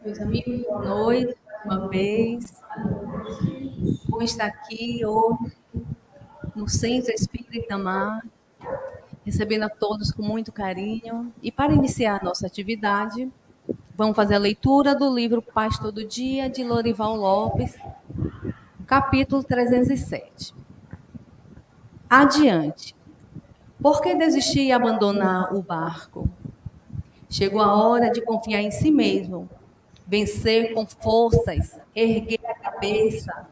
Meus amigos, boa noite, uma vez. Bom estar aqui hoje no Centro Espírita Amar, recebendo a todos com muito carinho. E para iniciar a nossa atividade, vamos fazer a leitura do livro Paz Todo Dia, de Lorival Lopes, capítulo 307. Adiante. Por que desistir e abandonar o barco? Chegou a hora de confiar em si mesmo, vencer com forças, erguer a cabeça,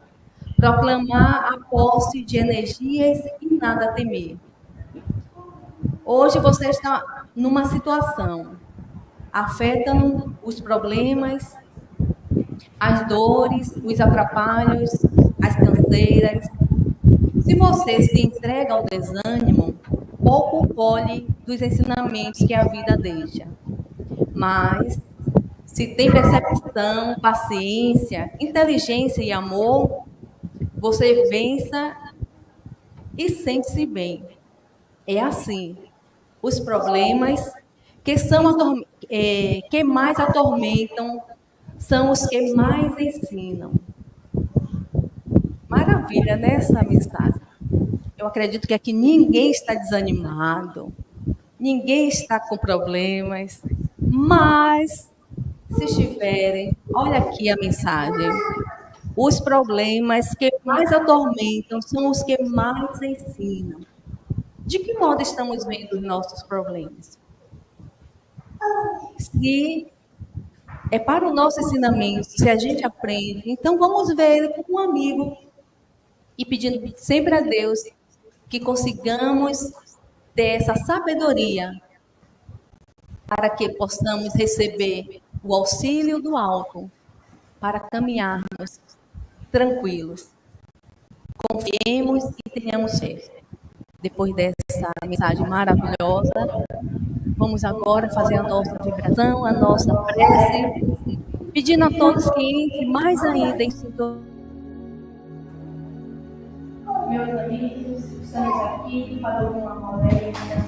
proclamar a posse de energias e nada temer. Hoje você está numa situação, afetam os problemas, as dores, os atrapalhos, as canseiras. Se você se entrega ao desânimo, pouco colhe dos ensinamentos que a vida deixa. Mas, se tem percepção, paciência, inteligência e amor, você vença e sente-se bem. É assim. Os problemas que mais atormentam são os que mais ensinam. Maravilha nessa mensagem. Eu acredito que aqui ninguém está desanimado, ninguém está com problemas, mas se estiverem, olha aqui a mensagem. Os problemas que mais atormentam são os que mais ensinam. De que modo estamos vendo os nossos problemas? Se é para o nosso ensinamento, se a gente aprende, então vamos ver ele como um amigo e pedindo sempre a Deus que consigamos ter essa sabedoria para que possamos receber o auxílio do alto para caminharmos tranquilos. Confiemos e tenhamos fé. Depois dessa mensagem maravilhosa, vamos agora fazer a nossa vibração, a nossa prece, pedindo a todos que entrem mais ainda em sintonia. Meus amigos, estamos aqui para alguma palestra.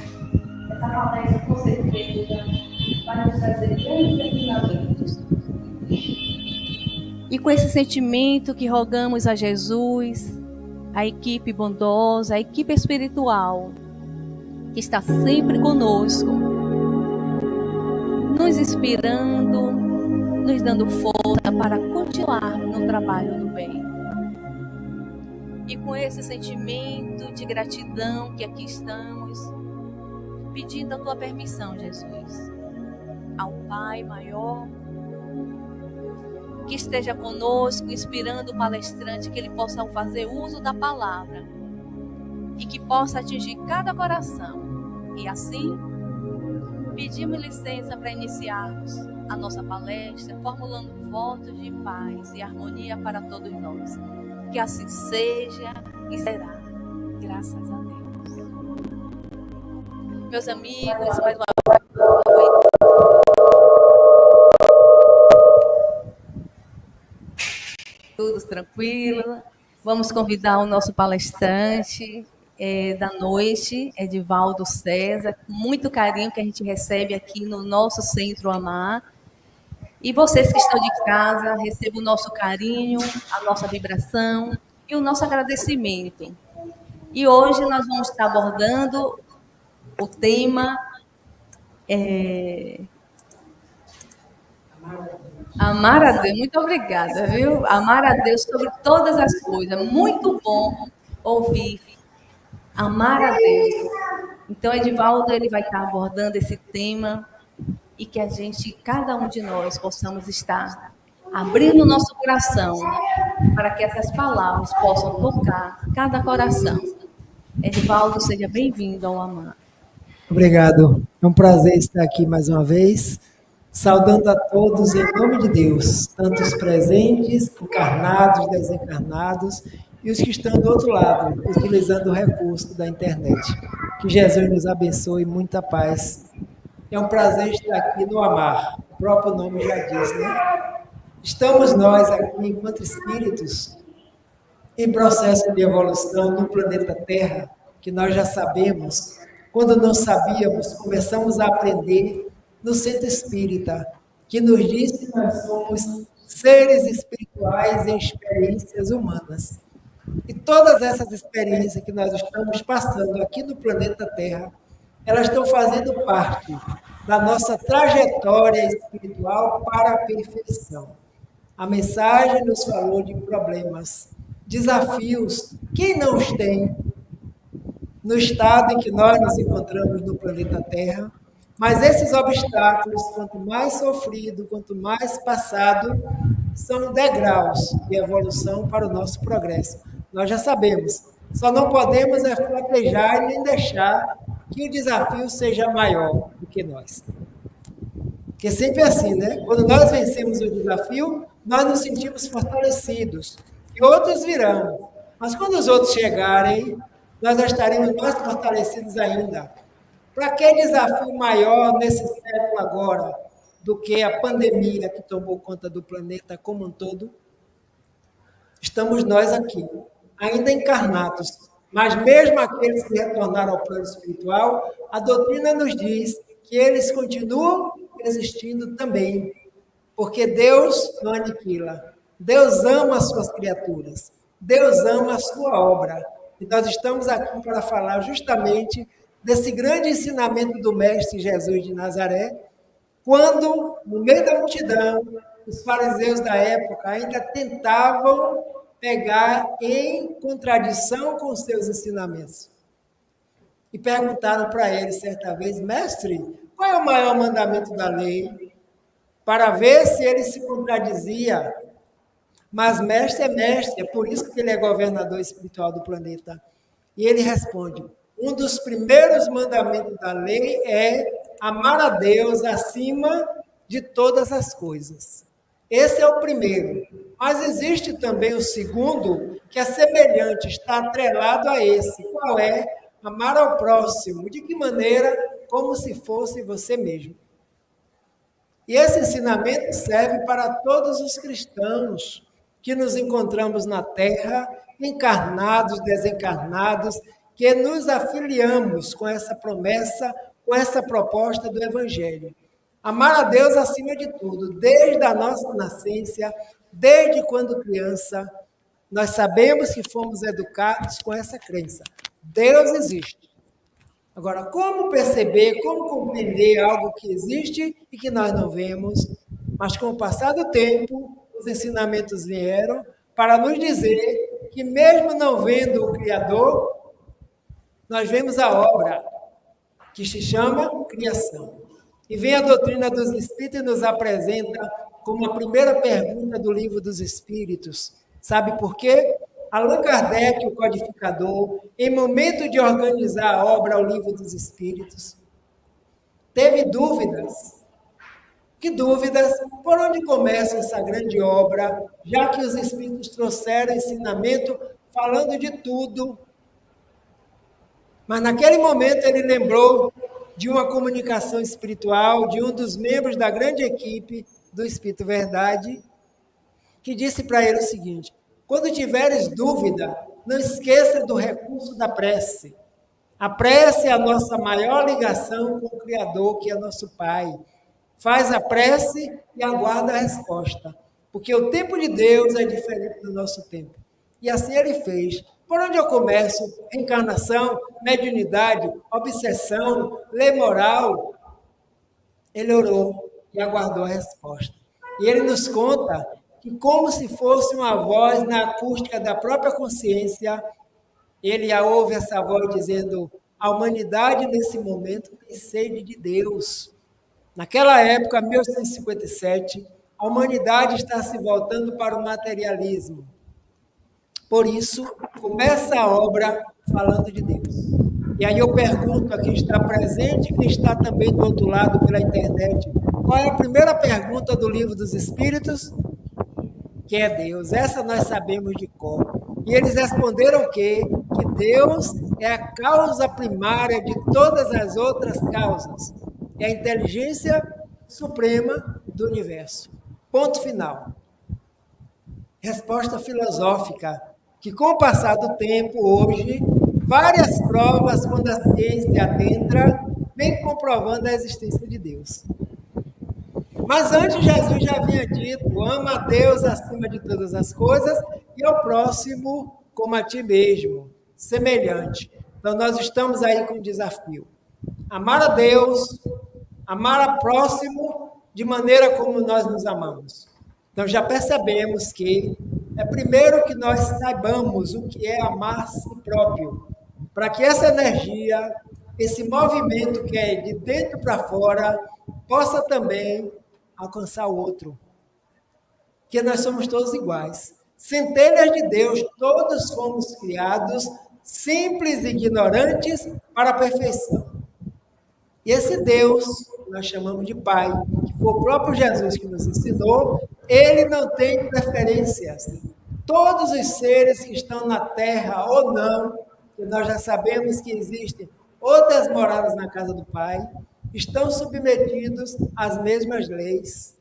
Essa palestra, com certeza, vai nos trazer grandes ensinamentos. E com esse sentimento que rogamos a Jesus, a equipe bondosa, a equipe espiritual, que está sempre conosco, nos inspirando, nos dando força para continuar no trabalho do bem. E com esse sentimento de gratidão que aqui estamos, pedindo a tua permissão, Jesus, ao Pai maior, que esteja conosco, inspirando o palestrante, que ele possa fazer uso da palavra e que possa atingir cada coração. E assim, pedimos licença para iniciarmos a nossa palestra, formulando votos de paz e harmonia para todos nós. Que assim seja e será. Graças a Deus. Meus amigos, mais uma vez, tudo tranquilo. Vamos convidar o nosso palestrante da noite, Edivaldo César, com muito carinho que a gente recebe aqui no nosso Centro Amar. E vocês que estão de casa, recebam o nosso carinho, a nossa vibração e o nosso agradecimento. E hoje nós vamos estar abordando o tema Amar a Deus. Muito obrigada, viu? Amar a Deus sobre todas as coisas. Muito bom ouvir. Amar a Deus. Então, Edivaldo, ele vai estar abordando esse tema e que a gente, cada um de nós, possamos estar abrindo o nosso coração para que essas palavras possam tocar cada coração. Edivaldo, seja bem-vindo ao Amar. Obrigado. É um prazer estar aqui mais uma vez, saudando a todos em nome de Deus, tanto os presentes, encarnados, desencarnados, e os que estão do outro lado, utilizando o recurso da internet. Que Jesus nos abençoe, muita paz. É um prazer estar aqui no Amar, o próprio nome já diz, né? Estamos nós aqui, enquanto espíritos, em processo de evolução no planeta Terra, que nós já sabemos. Quando não sabíamos, começamos a aprender no Centro Espírita, que nos diz que nós somos seres espirituais em experiências humanas. E todas essas experiências que nós estamos passando aqui no planeta Terra, elas estão fazendo parte da nossa trajetória espiritual para a perfeição. A mensagem nos falou de problemas, desafios. Quem não os tem no estado em que nós nos encontramos no planeta Terra? Mas esses obstáculos, quanto mais sofrido, quanto mais passado, são degraus de evolução para o nosso progresso. Nós já sabemos, só não podemos fraquejar e nem deixar que o desafio seja maior do que nós. Porque sempre é assim, né? Quando nós vencemos o desafio, nós nos sentimos fortalecidos. E outros virão. Mas quando os outros chegarem, nós já estaremos mais fortalecidos ainda. Para que desafio maior nesse século agora do que a pandemia que tomou conta do planeta como um todo? Estamos nós aqui, ainda encarnados, mas mesmo aqueles que retornaram ao plano espiritual, a doutrina nos diz que eles continuam existindo também, porque Deus não aniquila. Deus ama as suas criaturas, Deus ama a sua obra. E nós estamos aqui para falar justamente desse grande ensinamento do Mestre Jesus de Nazaré, quando, no meio da multidão, os fariseus da época ainda tentavam pegar em contradição com os seus ensinamentos. E perguntaram para ele certa vez: mestre, qual é o maior mandamento da lei? Para ver se ele se contradizia. Mas mestre é mestre, é por isso que ele é governador espiritual do planeta. E ele responde: um dos primeiros mandamentos da lei é amar a Deus acima de todas as coisas. Esse é o primeiro. Mas existe também o segundo, que é semelhante, está atrelado a esse. Qual é? Amar ao próximo. De que maneira? Como se fosse você mesmo. E esse ensinamento serve para todos os cristãos que nos encontramos na Terra, encarnados, desencarnados, que nos afiliamos com essa promessa, com essa proposta do Evangelho. Amar a Deus acima de tudo, desde a nossa nascença, desde quando criança, nós sabemos que fomos educados com essa crença. Deus existe. Agora, como perceber, como compreender algo que existe e que nós não vemos? Mas com o passar do tempo, os ensinamentos vieram para nos dizer que mesmo não vendo o Criador, nós vemos a obra que se chama criação. E vem a doutrina dos Espíritos e nos apresenta como a primeira pergunta do Livro dos Espíritos. Sabe por quê? Allan Kardec, o codificador, em momento de organizar a obra ao Livro dos Espíritos, teve dúvidas. Que dúvidas? Por onde começa essa grande obra, já que os Espíritos trouxeram ensinamento falando de tudo? Mas naquele momento ele lembrou de uma comunicação espiritual, de um dos membros da grande equipe do Espírito Verdade, que disse para ele o seguinte: quando tiveres dúvida, não esqueça do recurso da prece. A prece é a nossa maior ligação com o Criador, que é nosso Pai. Faz a prece e aguarda a resposta, porque o tempo de Deus é diferente do nosso tempo. E assim ele fez. Por onde eu começo? Encarnação, mediunidade, obsessão, lei moral. Ele orou e aguardou a resposta. E ele nos conta que, como se fosse uma voz na acústica da própria consciência, ele ouve essa voz dizendo: a humanidade nesse momento tem sede de Deus. Naquela época, 1857, a humanidade está se voltando para o materialismo. Por isso, começa a obra falando de Deus. E aí eu pergunto a quem está presente e quem está também do outro lado pela internet: qual é a primeira pergunta do Livro dos Espíritos? Que é Deus. Essa nós sabemos de cor. E eles responderam o quê? Que Deus é a causa primária de todas as outras causas. É a inteligência suprema do universo. Ponto final. Resposta filosófica, que com o passar do tempo, hoje, várias provas, quando a ciência adentra, vem comprovando a existência de Deus. Mas antes Jesus já havia dito, ama a Deus acima de todas as coisas e ao próximo como a ti mesmo, semelhante. Então nós estamos aí com um desafio. Amar a Deus, amar a próximo de maneira como nós nos amamos. Então já percebemos que é primeiro que nós saibamos o que é amar si próprio, para que essa energia, esse movimento que é de dentro para fora, possa também alcançar o outro. Porque nós somos todos iguais. Centelhas de Deus, todos fomos criados simples e ignorantes para a perfeição. E esse Deus, nós chamamos de Pai, que foi o próprio Jesus que nos ensinou, ele não tem preferências. Todos os seres que estão na terra ou não, que nós já sabemos que existem outras moradas na casa do Pai, estão submetidos às mesmas leis.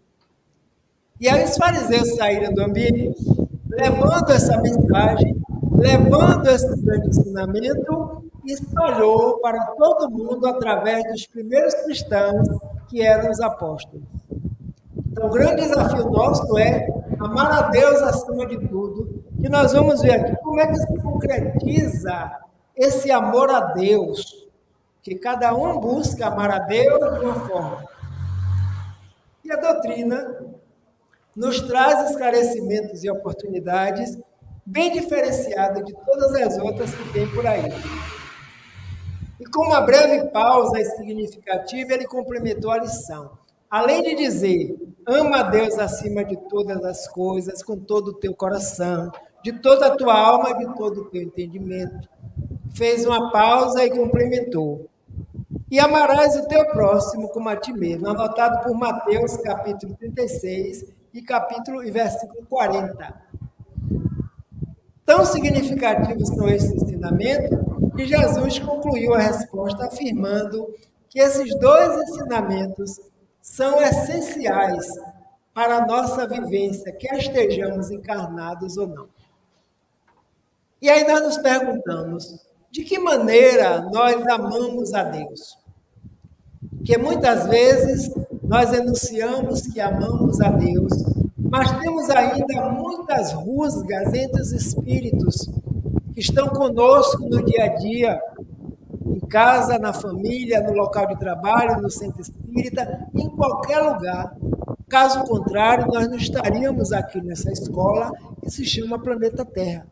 E aí os fariseus saíram do ambiente, levando essa mensagem, levando esse grande ensinamento, e espalhou para todo mundo através dos primeiros cristãos, que eram os apóstolos. Então, o grande desafio nosso é amar a Deus acima de tudo, e nós vamos ver aqui como é que se concretiza esse amor a Deus, que cada um busca amar a Deus de uma forma. E a doutrina nos traz esclarecimentos e oportunidades bem diferenciadas de todas as outras que tem por aí. E com uma breve pausa e significativa, ele complementou a lição. Além de dizer, ama a Deus acima de todas as coisas, com todo o teu coração, de toda a tua alma e de todo o teu entendimento. Fez uma pausa e complementou. E amarás o teu próximo como a ti mesmo, anotado por Mateus, capítulo 36 e versículo 40. Tão significativos são esses ensinamentos que Jesus concluiu a resposta afirmando que esses dois ensinamentos são essenciais para a nossa vivência, quer estejamos encarnados ou não. E aí nós nos perguntamos, de que maneira nós amamos a Deus? Porque muitas vezes nós enunciamos que amamos a Deus, mas temos ainda muitas rusgas entre os espíritos que estão conosco no dia a dia, em casa, na família, no local de trabalho, no centro espírita, em qualquer lugar. Caso contrário, nós não estaríamos aqui nessa escola que se chama Planeta Terra.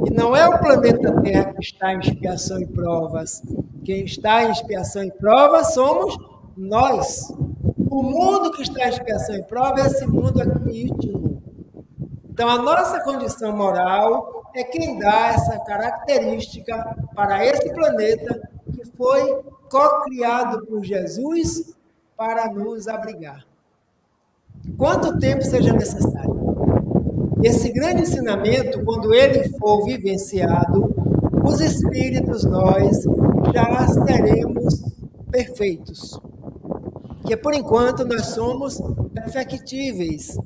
E não é o planeta Terra que está em expiação e provas. Quem está em expiação e provas somos nós. O mundo que está em expiação e prova é esse mundo aqui íntimo. Então, a nossa condição moral é quem dá essa característica para esse planeta que foi co-criado por Jesus para nos abrigar. Quanto tempo seja necessário. Esse grande ensinamento, quando ele for vivenciado, os espíritos, nós já seremos perfeitos. Porque, por enquanto, nós somos perfectíveis.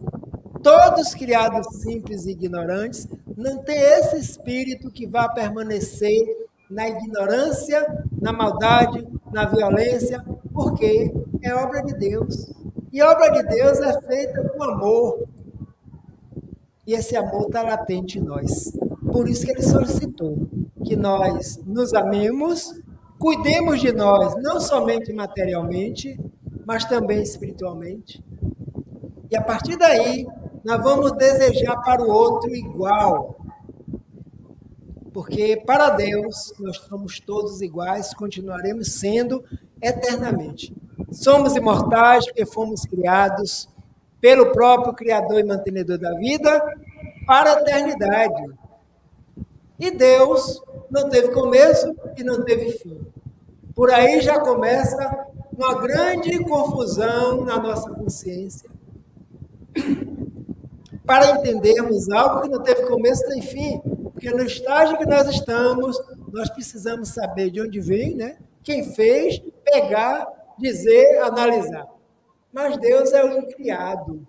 Todos criados simples e ignorantes, não tem esse espírito que vai permanecer na ignorância, na maldade, na violência, porque é obra de Deus. E a obra de Deus é feita com amor. E esse amor está latente em nós. Por isso que ele solicitou que nós nos amemos, cuidemos de nós, não somente materialmente, mas também espiritualmente. E a partir daí, nós vamos desejar para o outro igual. Porque para Deus, nós somos todos iguais, continuaremos sendo eternamente. Somos imortais porque fomos criados pelo próprio Criador e Mantenedor da vida para a eternidade. E Deus não teve começo e não teve fim. Por aí já começa uma grande confusão na nossa consciência. Para entendermos algo que não teve começo nem fim, porque no estágio que nós estamos, nós precisamos saber de onde vem, né? Quem fez, pegar, dizer, analisar. Mas Deus é o incriado.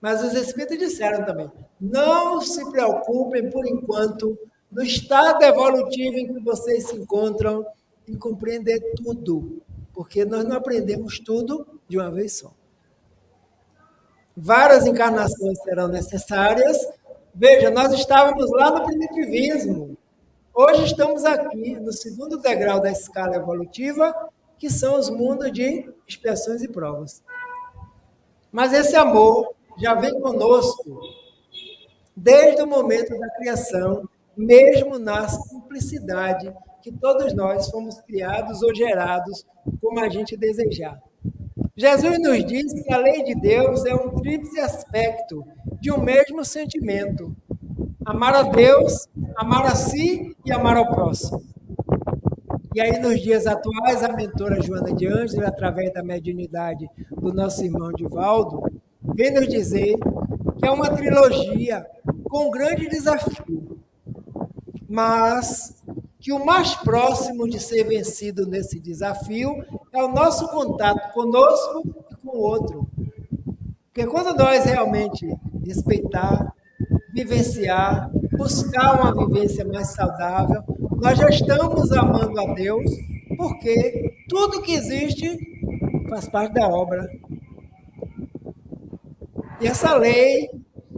Mas os Espíritos disseram também, não se preocupem, por enquanto, no estado evolutivo em que vocês se encontram, em compreender tudo, porque nós não aprendemos tudo de uma vez só. Várias encarnações serão necessárias. Veja, nós estávamos lá no primitivismo. Hoje estamos aqui no segundo degrau da escala evolutiva, que são os mundos de expiações e provas. Mas esse amor já vem conosco desde o momento da criação, mesmo na simplicidade que todos nós fomos criados ou gerados como a gente desejar. Jesus nos diz que a lei de Deus é um tríplice aspecto de um mesmo sentimento: amar a Deus, amar a si e amar ao próximo. E aí, nos dias atuais, a mentora Joana de Ângelo, através da mediunidade do nosso irmão Divaldo, vem nos dizer que é uma trilogia com um grande desafio, mas que o mais próximo de ser vencido nesse desafio é o nosso contato conosco e com o outro. Porque quando nós realmente respeitar, vivenciar, buscar uma vivência mais saudável, nós já estamos amando a Deus, porque tudo que existe faz parte da obra. E essa lei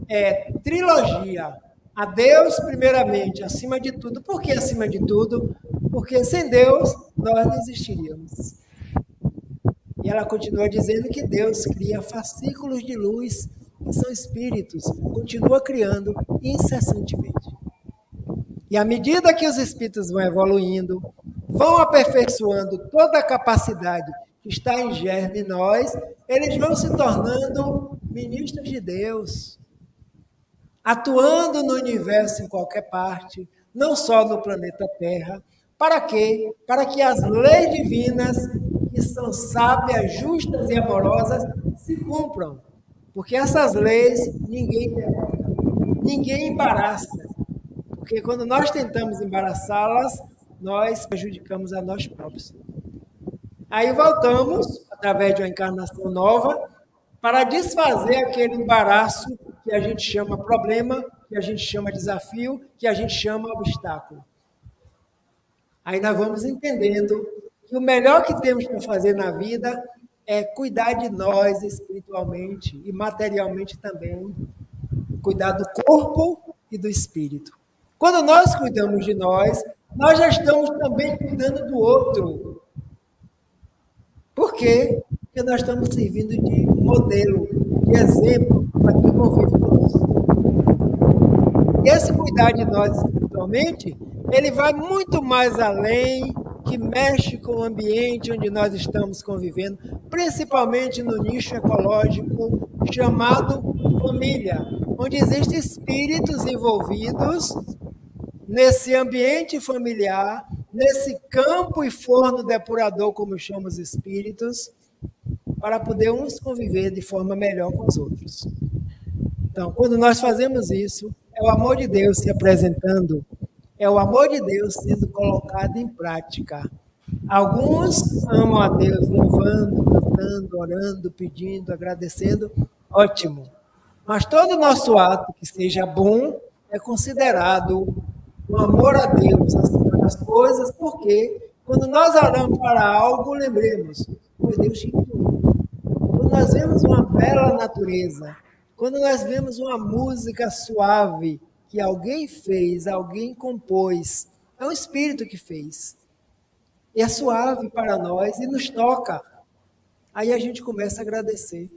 é trilogia. A Deus, primeiramente, acima de tudo. Por que acima de tudo? Porque sem Deus, nós não existiríamos. E ela continua dizendo que Deus cria fascículos de luz, que são espíritos, continua criando incessantemente. E à medida que os espíritos vão evoluindo, vão aperfeiçoando toda a capacidade que está em germe em nós, eles vão se tornando ministros de Deus, atuando no universo em qualquer parte, não só no planeta Terra. Para quê? Para que as leis divinas, que são sábias, justas e amorosas, se cumpram. Porque essas leis ninguém derrota, ninguém embaraça. Porque quando nós tentamos embaraçá-las, nós prejudicamos a nós próprios. Aí voltamos, através de uma encarnação nova, para desfazer aquele embaraço que a gente chama problema, que a gente chama desafio, que a gente chama obstáculo. Aí nós vamos entendendo que o melhor que temos para fazer na vida é cuidar de nós espiritualmente e materialmente também. Cuidar do corpo e do espírito. Quando nós cuidamos de nós já estamos também cuidando do outro. Por quê? Porque nós estamos servindo de modelo, de exemplo para quem convive conosco. E esse cuidar de nós espiritualmente, ele vai muito mais além, que mexe com o ambiente onde nós estamos convivendo, principalmente no nicho ecológico chamado família, onde existem espíritos envolvidos nesse ambiente familiar, nesse campo e forno depurador, como chamam os espíritos, para poder uns conviver de forma melhor com os outros. Então, quando nós fazemos isso, é o amor de Deus se apresentando, é o amor de Deus sendo colocado em prática. Alguns amam a Deus louvando, cantando, orando, pedindo, agradecendo, ótimo. Mas todo o nosso ato que seja bom é considerado um amor a Deus acima das coisas, porque quando nós oramos para algo, lembremos, foi Deus que criou. Quando nós vemos uma bela natureza, quando nós vemos uma música suave que alguém fez, alguém compôs, é o Espírito que fez. E é suave para nós e nos toca. Aí a gente começa a agradecer.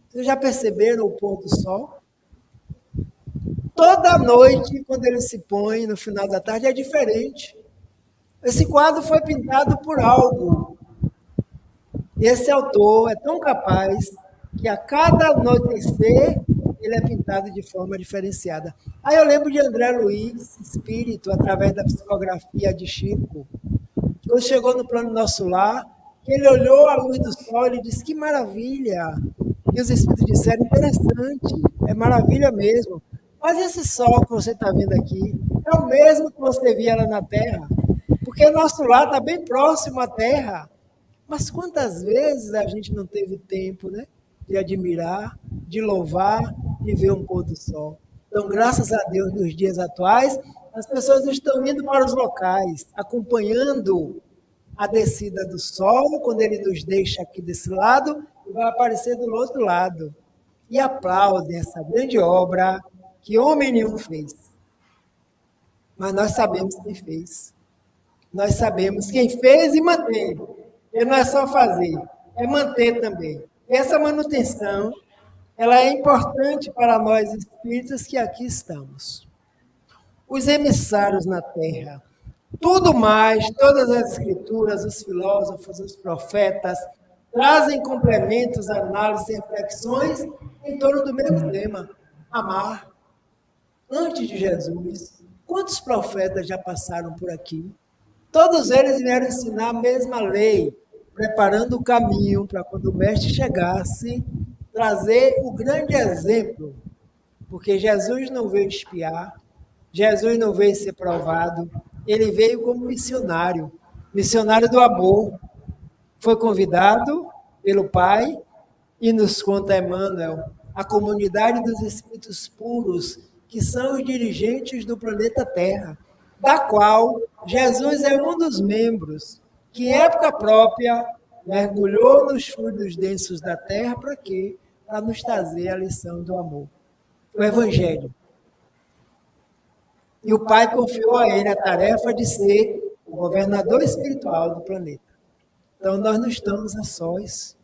Vocês já perceberam o pôr do sol? Toda noite, quando ele se põe no final da tarde, é diferente. Esse quadro foi pintado por algo. E esse autor é tão capaz que a cada anoitecer ele é pintado de forma diferenciada. Aí eu lembro de André Luiz, espírito, através da psicografia de Chico. Quando chegou no plano nosso lar, ele olhou a luz do sol e disse, que maravilha! E os espíritos disseram, interessante, é maravilha mesmo. Mas esse sol que você está vendo aqui é o mesmo que você via lá na Terra, porque o nosso lar está bem próximo à Terra. Mas quantas vezes a gente não teve tempo, né, de admirar, de louvar, de ver um pôr do sol? Então, graças a Deus, nos dias atuais, as pessoas estão indo para os locais, acompanhando a descida do sol, quando ele nos deixa aqui desse lado, e vai aparecer do outro lado. e aplaudem essa grande obra que homem nenhum fez. Mas nós sabemos quem fez. Nós sabemos quem fez e mantém. E não é só fazer, é manter também. Essa manutenção, ela é importante para nós espíritas que aqui estamos. Os emissários na Terra, tudo mais, todas as escrituras, os filósofos, os profetas, trazem complementos, análises e reflexões em torno do mesmo tema, amar. Antes de Jesus, quantos profetas já passaram por aqui? Todos eles vieram ensinar a mesma lei, preparando o caminho para quando o mestre chegasse, trazer o grande exemplo. Porque Jesus não veio espiar, Jesus não veio ser provado, ele veio como missionário, missionário do amor. Foi convidado pelo Pai e nos conta Emmanuel, a comunidade dos espíritos puros, que são os dirigentes do planeta Terra, da qual Jesus é um dos membros, que em época própria mergulhou nos fluidos densos da Terra para quê? Para nos trazer a lição do amor, o Evangelho. E o Pai confiou a ele a tarefa de ser o governador espiritual do planeta. Então, nós não estamos a sós,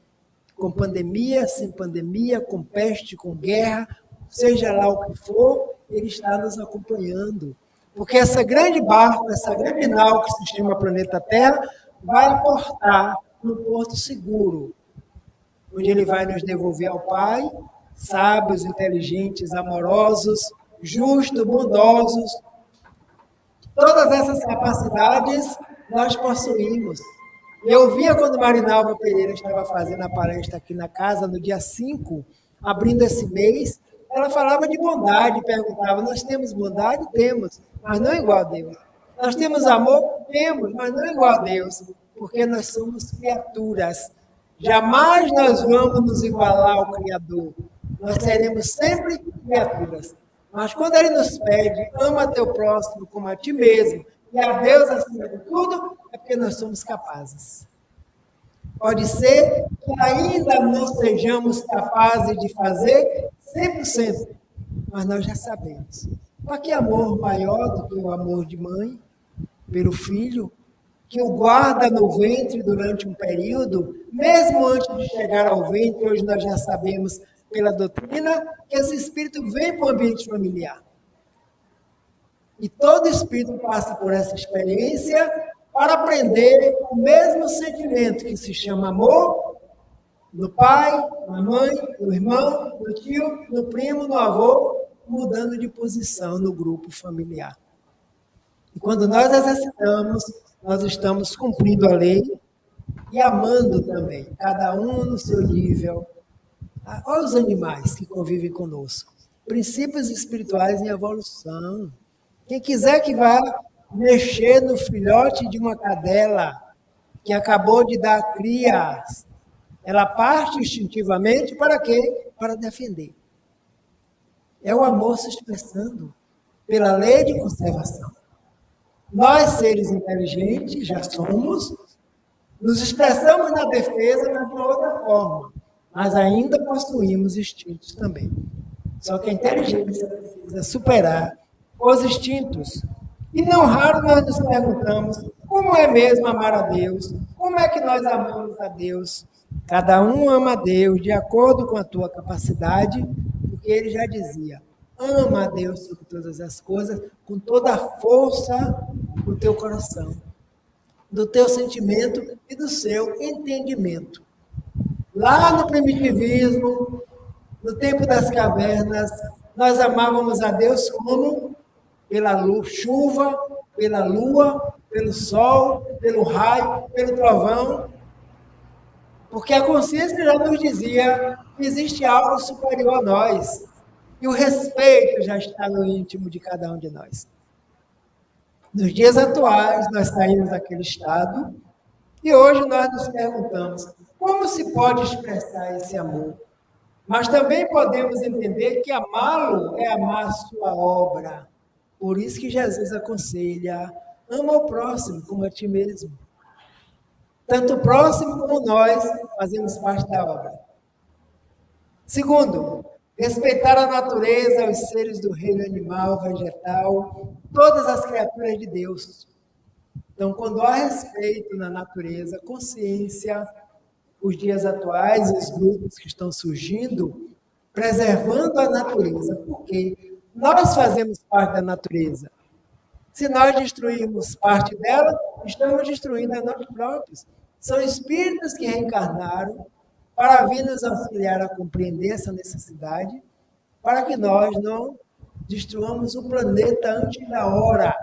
com pandemia, sem pandemia, com peste, com guerra, seja lá o que for, ele está nos acompanhando. Porque essa grande barca, essa grande nau que se chama planeta Terra, vai portar num porto seguro, onde ele vai nos devolver ao Pai, sábios, inteligentes, amorosos, justos, bondosos. Todas essas capacidades nós possuímos. Eu via quando Marinalva Pereira estava fazendo a palestra aqui na casa, no dia 5, abrindo esse mês, ela falava de bondade, perguntava, nós temos bondade? Temos, mas não igual a Deus. Nós temos amor? Temos, mas não igual a Deus, porque nós somos criaturas. Jamais nós vamos nos igualar ao Criador. Nós seremos sempre criaturas. Mas quando Ele nos pede, ama teu próximo como a ti mesmo, e a Deus acima de tudo, é porque nós somos capazes. Pode ser que ainda não sejamos capazes de fazer 100%, mas nós já sabemos. Para que amor maior do que o amor de mãe pelo filho, que o guarda no ventre durante um período, mesmo antes de chegar ao ventre, hoje nós já sabemos pela doutrina, que esse espírito vem para o ambiente familiar. E todo espírito passa por essa experiência para aprender o mesmo sentimento que se chama amor, no pai, na mãe, no irmão, no tio, no primo, no avô, mudando de posição no grupo familiar. E quando nós exercitamos, nós estamos cumprindo a lei e amando também, cada um no seu nível. Olha os animais que convivem conosco. Princípios espirituais em evolução. Quem quiser que vá mexer no filhote de uma cadela que acabou de dar cria, ela parte instintivamente para quê? Para defender. É o amor se expressando pela lei de conservação. Nós, seres inteligentes, já somos, nos expressamos na defesa, mas de uma outra forma. Mas ainda possuímos instintos também. Só que a inteligência precisa superar os instintos. E não raro nós nos perguntamos como é mesmo amar a Deus, como é que nós amamos a Deus. Cada um ama a Deus de acordo com a tua capacidade, porque ele já dizia, ama a Deus sobre todas as coisas, com toda a força do teu coração, do teu sentimento e do seu entendimento. Lá no primitivismo, no tempo das cavernas, nós amávamos a Deus como? Pela chuva, pela lua, pelo sol, pelo raio, pelo trovão. Porque a consciência já nos dizia que existe algo superior a nós. E o respeito já está no íntimo de cada um de nós. Nos dias atuais, nós saímos daquele estado e hoje nós nos perguntamos como se pode expressar esse amor. Mas também podemos entender que amá-lo é amar a sua obra. Por isso que Jesus aconselha, ama o próximo como a ti mesmo. Tanto o próximo como nós fazemos parte da obra. Segundo, respeitar a natureza, os seres do reino animal, vegetal, todas as criaturas de Deus. Então, quando há respeito na natureza, consciência, os dias atuais, os grupos que estão surgindo, preservando a natureza, porque nós fazemos parte da natureza. Se nós destruirmos parte dela, estamos destruindo a nós próprios. São espíritos que reencarnaram para vir nos auxiliar a compreender essa necessidade, para que nós não destruamos o planeta antes da hora,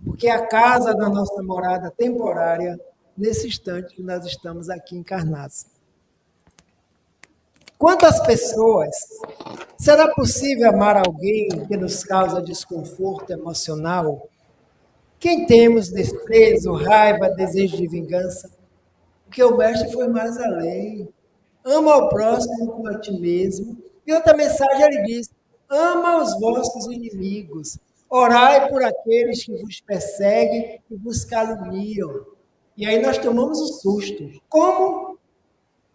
porque é a casa da nossa morada temporária, nesse instante que nós estamos aqui encarnados. Quantas pessoas será possível amar alguém que nos causa desconforto emocional? Quem temos desprezo, raiva, desejo de vingança? Porque o mestre foi mais além. Ama ao próximo como a ti mesmo. E outra mensagem ele diz: ama os vossos inimigos. Orai por aqueles que vos perseguem e vos caluniam. E aí nós tomamos um susto. Como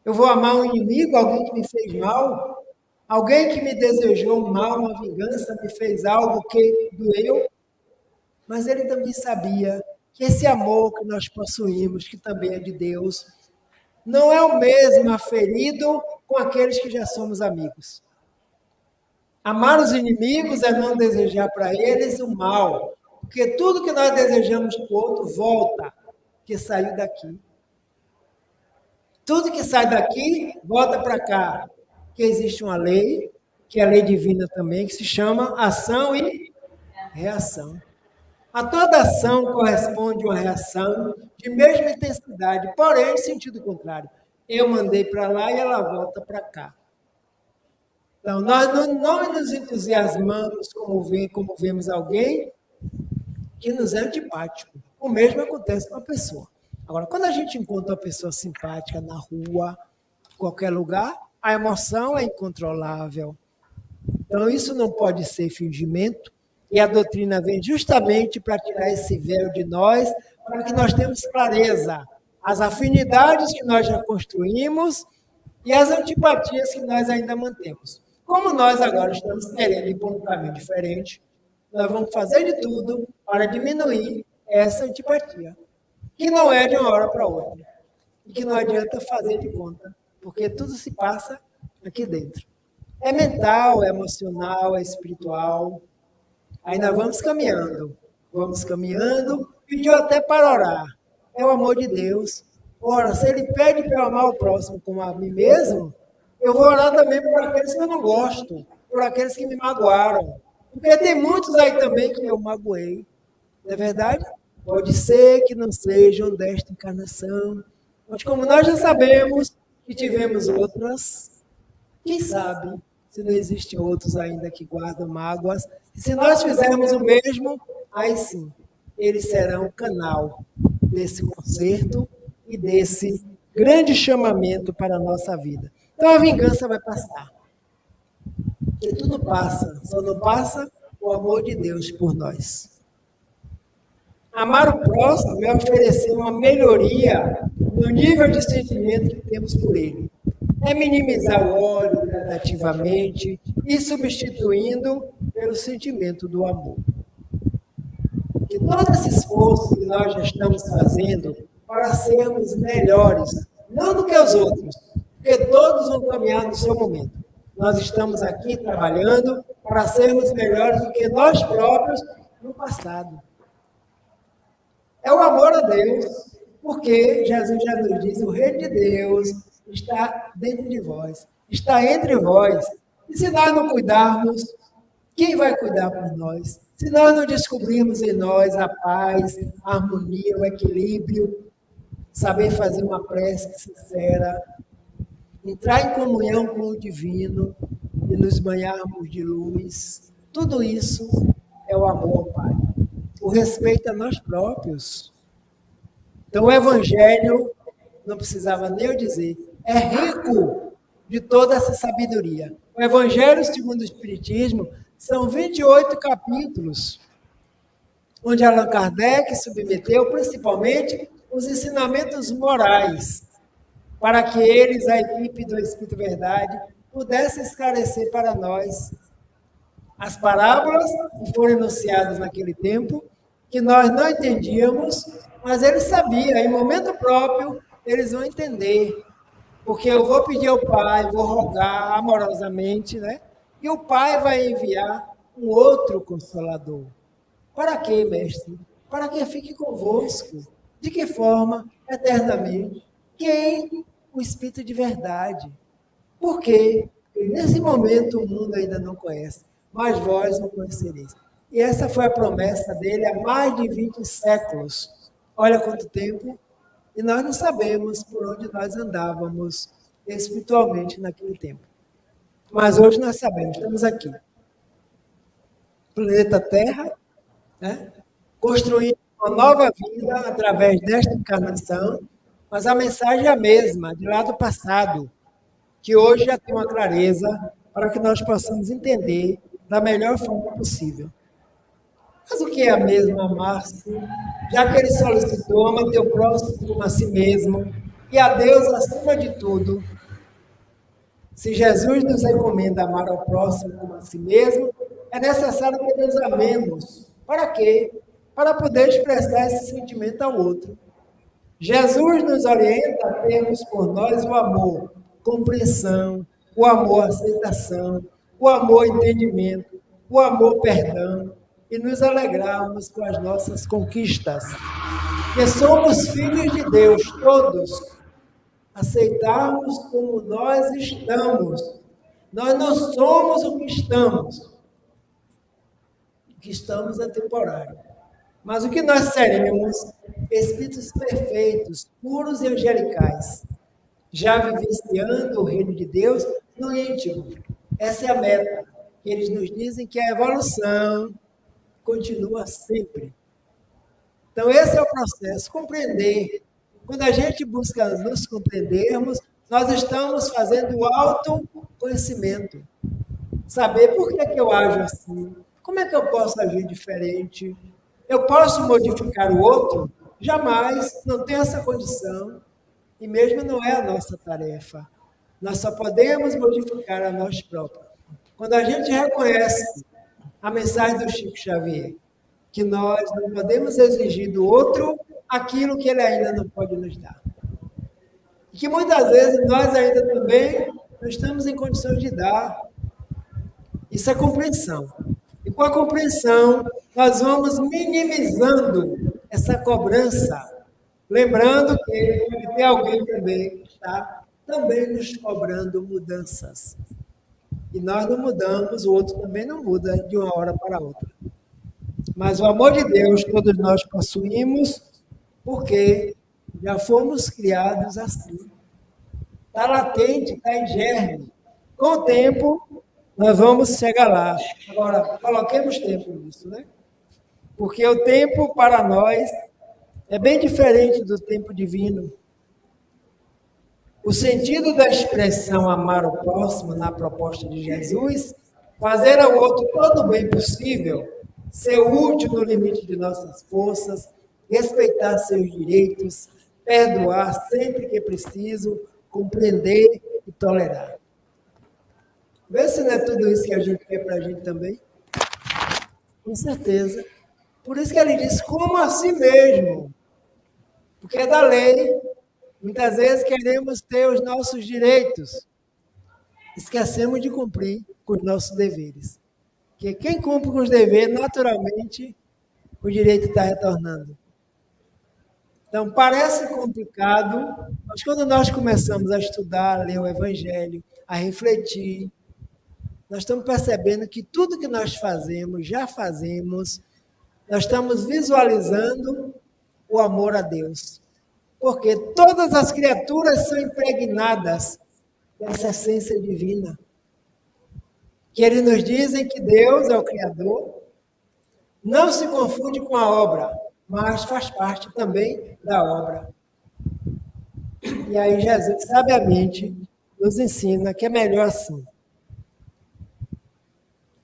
eu vou amar um inimigo, alguém que me fez mal? Alguém que me desejou mal, uma vingança, me fez algo que doeu? Mas ele também sabia que esse amor que nós possuímos, que também é de Deus, não é o mesmo aferido com aqueles que já somos amigos. Amar os inimigos é não desejar para eles o mal, porque tudo que nós desejamos para o outro volta, que saiu daqui. Tudo que sai daqui, volta para cá. Que existe uma lei, que é a lei divina também, que se chama ação e reação. A toda ação corresponde uma reação de mesma intensidade, porém, em sentido contrário. Eu mandei para lá e ela volta para cá. Então, nós não nos entusiasmamos como vemos alguém que nos é antipático. O mesmo acontece com a pessoa. Agora, quando a gente encontra uma pessoa simpática na rua, em qualquer lugar, a emoção é incontrolável. Então, isso não pode ser fingimento, e a doutrina vem justamente para tirar esse véu de nós, para que nós tenhamos clareza. As afinidades que nós já construímos e as antipatias que nós ainda mantemos. Como nós agora estamos querendo ir por um caminho diferente, nós vamos fazer de tudo para diminuir essa antipatia, que não é de uma hora para outra, e que não adianta fazer de conta, porque tudo se passa aqui dentro. É mental, é emocional, é espiritual. Aí nós vamos caminhando, pediu até para orar. É o amor de Deus. Ora, se ele pede para eu amar o próximo como a mim mesmo, eu vou orar também por aqueles que eu não gosto, por aqueles que me magoaram. Porque tem muitos aí também que eu magoei. Não é verdade? Pode ser que não sejam desta encarnação, mas como nós já sabemos que tivemos outras, quem sabe se não existem outros ainda que guardam mágoas. E se nós fizermos o mesmo, aí sim, eles serão o canal desse concerto e desse grande chamamento para a nossa vida. Então a vingança vai passar. Porque tudo passa, só não passa o amor de Deus por nós. Amar o próximo é oferecer uma melhoria no nível de sentimento que temos por ele. É minimizar o ódio gradativamente e substituindo pelo sentimento do amor. E todo esse esforço que nós já estamos fazendo para sermos melhores, não do que os outros, porque todos vão caminhar no seu momento. Nós estamos aqui trabalhando para sermos melhores do que nós próprios no passado. É o amor a Deus, porque Jesus já nos diz, o reino de Deus está dentro de vós, está entre vós. E se nós não cuidarmos, quem vai cuidar por nós? Se nós não descobrirmos em nós a paz, a harmonia, o equilíbrio, saber fazer uma prece sincera, entrar em comunhão com o divino e nos banharmos de luz, tudo isso é o amor, Pai. O respeito a nós próprios. Então, o Evangelho, não precisava nem eu dizer, é rico de toda essa sabedoria. O Evangelho, segundo o Espiritismo, são 28 capítulos, onde Allan Kardec submeteu principalmente os ensinamentos morais, para que eles, a equipe do Espírito Verdade, pudesse esclarecer para nós as parábolas que foram enunciadas naquele tempo, que nós não entendíamos, mas ele sabia, em momento próprio, eles vão entender. Porque eu vou pedir ao Pai, vou rogar amorosamente, né? E o Pai vai enviar um outro Consolador. Para quê, mestre? Para que fique convosco. De que forma? Eternamente. Quem? O Espírito de verdade. Por quê? Porque nesse momento o mundo ainda não conhece, mas vós o conhecereis. E essa foi a promessa dele há mais de 20 séculos. Olha quanto tempo. E nós não sabemos por onde nós andávamos espiritualmente naquele tempo. Mas hoje nós sabemos, estamos aqui. Planeta Terra, né? Construindo uma nova vida através desta encarnação, mas a mensagem é a mesma, de lá do passado, que hoje já tem uma clareza para que nós possamos entender da melhor forma possível. Mas o que é a mesma amar-se? Já que ele solicitou, ama teu próximo como a si mesmo, e a Deus acima de tudo. Se Jesus nos recomenda amar ao próximo como a si mesmo, é necessário que nos amemos. Para quê? Para poder expressar esse sentimento ao outro. Jesus nos orienta a termos por nós o amor, compreensão, o amor, aceitação, o amor, entendimento, o amor, perdão, e nos alegrarmos com as nossas conquistas. Que somos filhos de Deus, todos. Aceitarmos como nós estamos. Nós não somos o que estamos. O que estamos é temporário. Mas o que nós seremos? Espíritos perfeitos, puros e angelicais, já vivenciando o reino de Deus no íntimo. Essa é a meta. Eles nos dizem que a evolução continua sempre. Então, esse é o processo, compreender. Quando a gente busca nos compreendermos, nós estamos fazendo o autoconhecimento. Saber por que eu ajo assim, como é que eu posso agir diferente. Eu posso modificar o outro? Jamais, não tenho essa condição. E mesmo não é a nossa tarefa. Nós só podemos modificar a nós próprios. Quando a gente reconhece a mensagem do Chico Xavier, que nós não podemos exigir do outro aquilo que ele ainda não pode nos dar. E que muitas vezes nós ainda também não estamos em condições de dar. Isso é compreensão. E com a compreensão, nós vamos minimizando essa cobrança, lembrando que tem alguém também que está também nos cobrando mudanças. E nós não mudamos, o outro também não muda de uma hora para outra. Mas o amor de Deus todos nós possuímos, porque já fomos criados assim. Está latente, está em germe. Com o tempo, nós vamos chegar lá. Agora, coloquemos tempo nisso, né? Porque o tempo para nós é bem diferente do tempo divino. O sentido da expressão amar o próximo na proposta de Jesus, fazer ao outro todo o bem possível, ser útil no limite de nossas forças, respeitar seus direitos, perdoar sempre que preciso, compreender e tolerar. Vê se não é tudo isso que a gente quer para a gente também? Com certeza. Por isso que ele diz, como a si mesmo. Porque é da lei. Muitas vezes queremos ter os nossos direitos. Esquecemos de cumprir com os nossos deveres. Porque quem cumpre com os deveres, naturalmente, o direito está retornando. Então, parece complicado, mas quando nós começamos a estudar, a ler o Evangelho, a refletir, nós estamos percebendo que tudo que nós fazemos, já fazemos, nós estamos visualizando o amor a Deus. Porque todas as criaturas são impregnadas dessa essência divina. Que eles nos dizem que Deus é o Criador, não se confunde com a obra, mas faz parte também da obra. E aí Jesus, sabiamente, nos ensina que é melhor assim.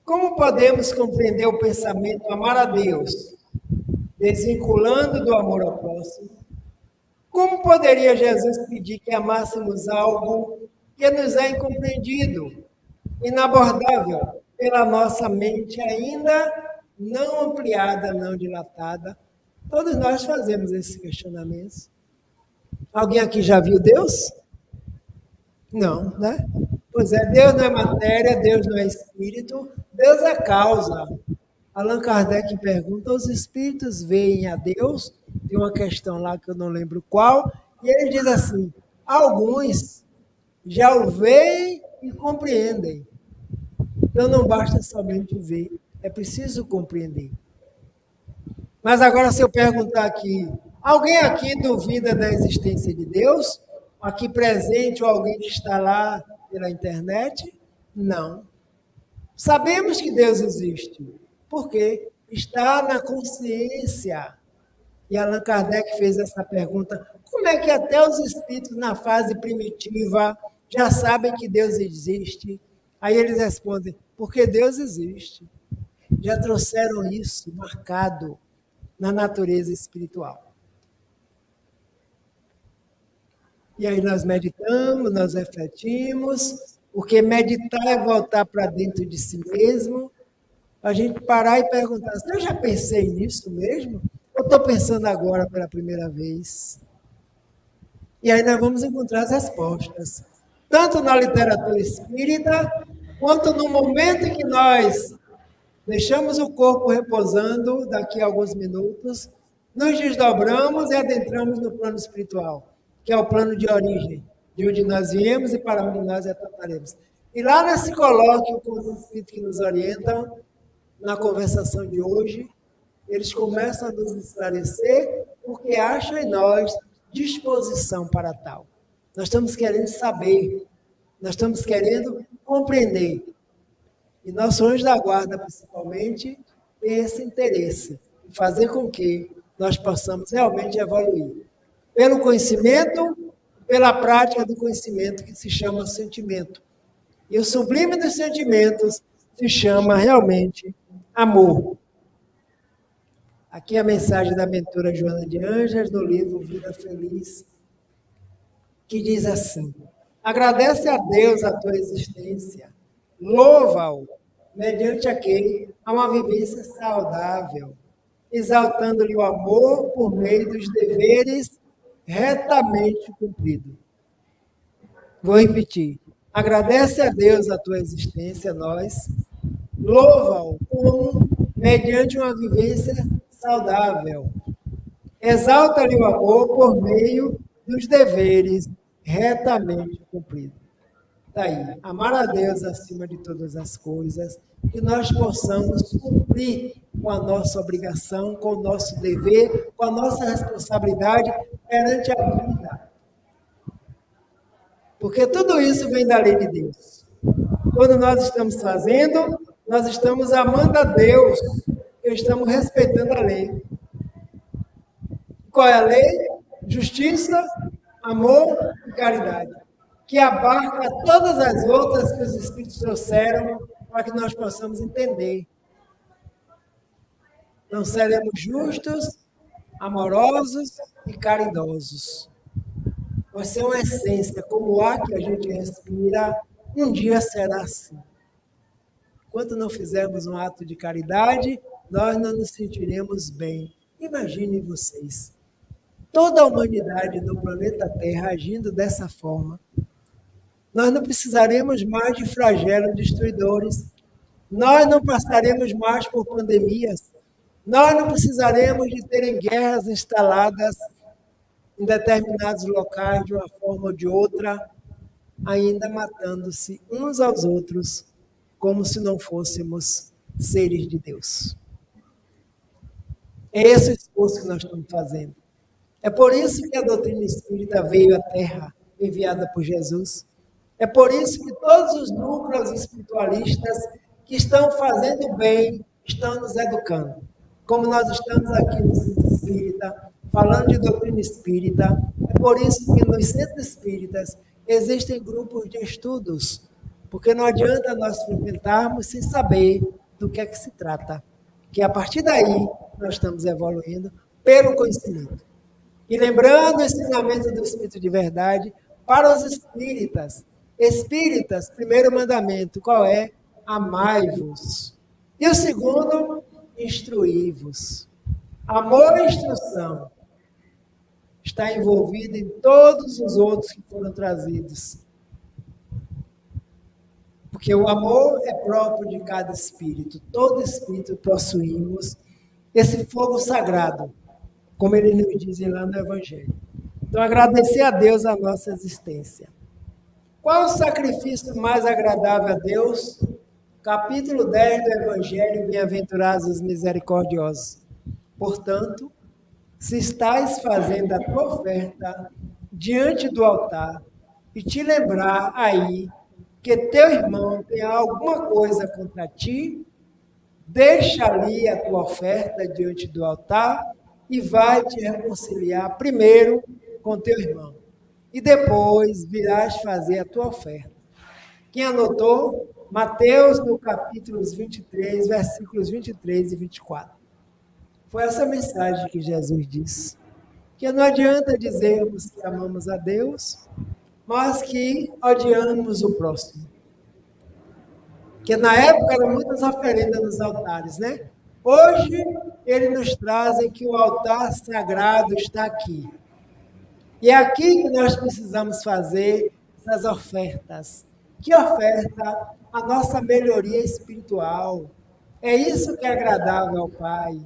Como podemos compreender o pensamento amar a Deus, desvinculando do amor ao próximo? Como poderia Jesus pedir que amássemos algo que nos é incompreendido? inabordável pela nossa mente ainda não ampliada, não dilatada. Todos nós fazemos esses questionamentos. Alguém aqui já viu Deus? Não, né? Pois é, Deus não é matéria, Deus não é espírito, Deus é causa. Allan Kardec pergunta, os espíritos veem a Deus? Tem uma questão lá que eu não lembro qual, e ele diz assim, alguns já o veem e compreendem. Então não basta somente ver, é preciso compreender. Mas agora se eu perguntar aqui, alguém aqui duvida da existência de Deus? Aqui presente ou alguém que está lá pela internet? Não. Sabemos que Deus existe. Por quê? Está na consciência. E Allan Kardec fez essa pergunta, como é que até os espíritos na fase primitiva já sabem que Deus existe? Aí eles respondem, porque Deus existe. Já trouxeram isso marcado na natureza espiritual. E aí nós meditamos, nós refletimos, porque meditar é voltar para dentro de si mesmo, a gente parar e perguntar, eu já pensei nisso mesmo? Ou estou pensando agora pela primeira vez? E aí nós vamos encontrar as respostas, tanto na literatura espírita, quanto no momento em que nós deixamos o corpo repousando, daqui a alguns minutos, nos desdobramos e adentramos no plano espiritual, que é o plano de origem, de onde nós viemos e para onde nós retornaremos. E lá nesse colóquio com os espíritos que nos orientam, na conversação de hoje, eles começam a nos esclarecer porque acham em nós disposição para tal. Nós estamos querendo saber, nós estamos querendo compreender. E nosso anjo da guarda, principalmente, tem esse interesse em fazer com que nós possamos realmente evoluir. Pelo conhecimento, pela prática do conhecimento, que se chama sentimento. E o sublime dos sentimentos se chama realmente amor. Aqui a mensagem da mentora Joana de Ângeles, no livro Vida Feliz, que diz assim, agradece a Deus a tua existência, louva-o, mediante a que há uma vivência saudável, exaltando-lhe o amor por meio dos deveres retamente cumpridos. Vou repetir. Agradece a Deus a tua existência, nós, louva-o como mediante uma vivência saudável. Exalta-lhe o amor por meio dos deveres retamente cumpridos. Daí, amar a Deus acima de todas as coisas, que nós possamos cumprir com a nossa obrigação, com o nosso dever, com a nossa responsabilidade perante a vida. Porque tudo isso vem da lei de Deus. Quando nós estamos fazendo, nós estamos amando a Deus, estamos respeitando a lei. Qual é a lei? Justiça, amor e caridade, que abarca todas as outras que os Espíritos trouxeram para que nós possamos entender. Não seremos justos, amorosos e caridosos. Vai ser uma essência, como o ar que a gente respira, um dia será assim. Enquanto não fizermos um ato de caridade, nós não nos sentiremos bem. Imaginem vocês, toda a humanidade do planeta Terra agindo dessa forma. Nós não precisaremos mais de flagelos destruidores, nós não passaremos mais por pandemias, nós não precisaremos de terem guerras instaladas em determinados locais, de uma forma ou de outra, ainda matando-se uns aos outros, como se não fôssemos seres de Deus. É esse o esforço que nós estamos fazendo. É por isso que a doutrina espírita veio à Terra, enviada por Jesus. É por isso que todos os núcleos espiritualistas que estão fazendo bem, estão nos educando. Como nós estamos aqui no Centro Espírita, falando de doutrina espírita, é por isso que nos centros espíritas existem grupos de estudos, porque não adianta nós frequentarmos sem saber do que é que se trata. Que a partir daí nós estamos evoluindo pelo conhecimento. E lembrando o ensinamento do Espírito de Verdade para os espíritas, Espíritas, primeiro mandamento, qual é? Amai-vos. E o segundo, instruí-vos. Amor e instrução está envolvido em todos os outros que foram trazidos. Porque o amor é próprio de cada espírito. Todo espírito possuímos esse fogo sagrado, como ele nos diz lá no Evangelho. Então, agradecer a Deus a nossa existência. Qual o sacrifício mais agradável a Deus? Capítulo 10 do Evangelho, bem-aventurados os misericordiosos. Portanto, se estás fazendo a tua oferta diante do altar e te lembrar aí que teu irmão tem alguma coisa contra ti, deixa ali a tua oferta diante do altar e vai te reconciliar primeiro com teu irmão. E depois virás fazer a tua oferta. Quem anotou? Mateus, no capítulo 23, versículos 23 e 24. Foi essa mensagem que Jesus disse. Que não adianta dizermos que amamos a Deus, mas que odiamos o próximo. Porque na época eram muitas oferendas nos altares, né? Hoje, eles nos trazem que o altar sagrado está aqui. E é aqui que nós precisamos fazer essas ofertas. Que oferta? A nossa melhoria espiritual. É isso que é agradável ao Pai.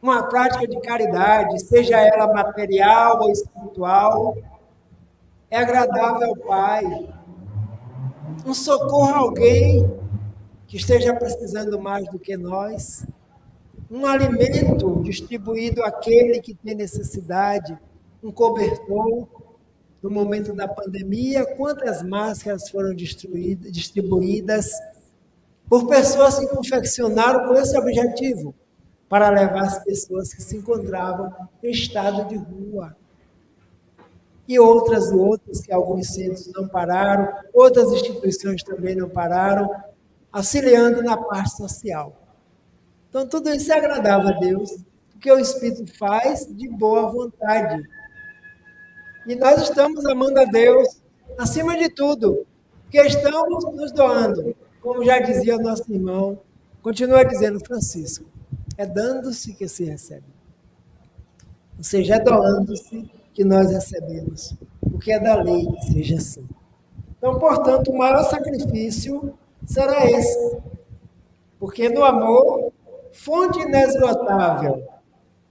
Uma prática de caridade, seja ela material ou espiritual, é agradável ao Pai. Um socorro a alguém que esteja precisando mais do que nós. Um alimento distribuído àquele que tem necessidade. Um cobertor. No momento da pandemia, quantas máscaras foram distribuídas por pessoas que confeccionaram com esse objetivo, para levar as pessoas que se encontravam em estado de rua. E outras que alguns centros não pararam, outras instituições também não pararam, auxiliando na parte social. Então, tudo isso é agradável a Deus, porque o Espírito faz de boa vontade. E nós estamos amando a Deus, acima de tudo, porque estamos nos doando. Como já dizia o nosso irmão, continua dizendo Francisco, é dando-se que se recebe. Ou seja, é doando-se que nós recebemos, porque é da lei que seja assim. Então, portanto, o maior sacrifício será esse, porque no amor, fonte inesgotável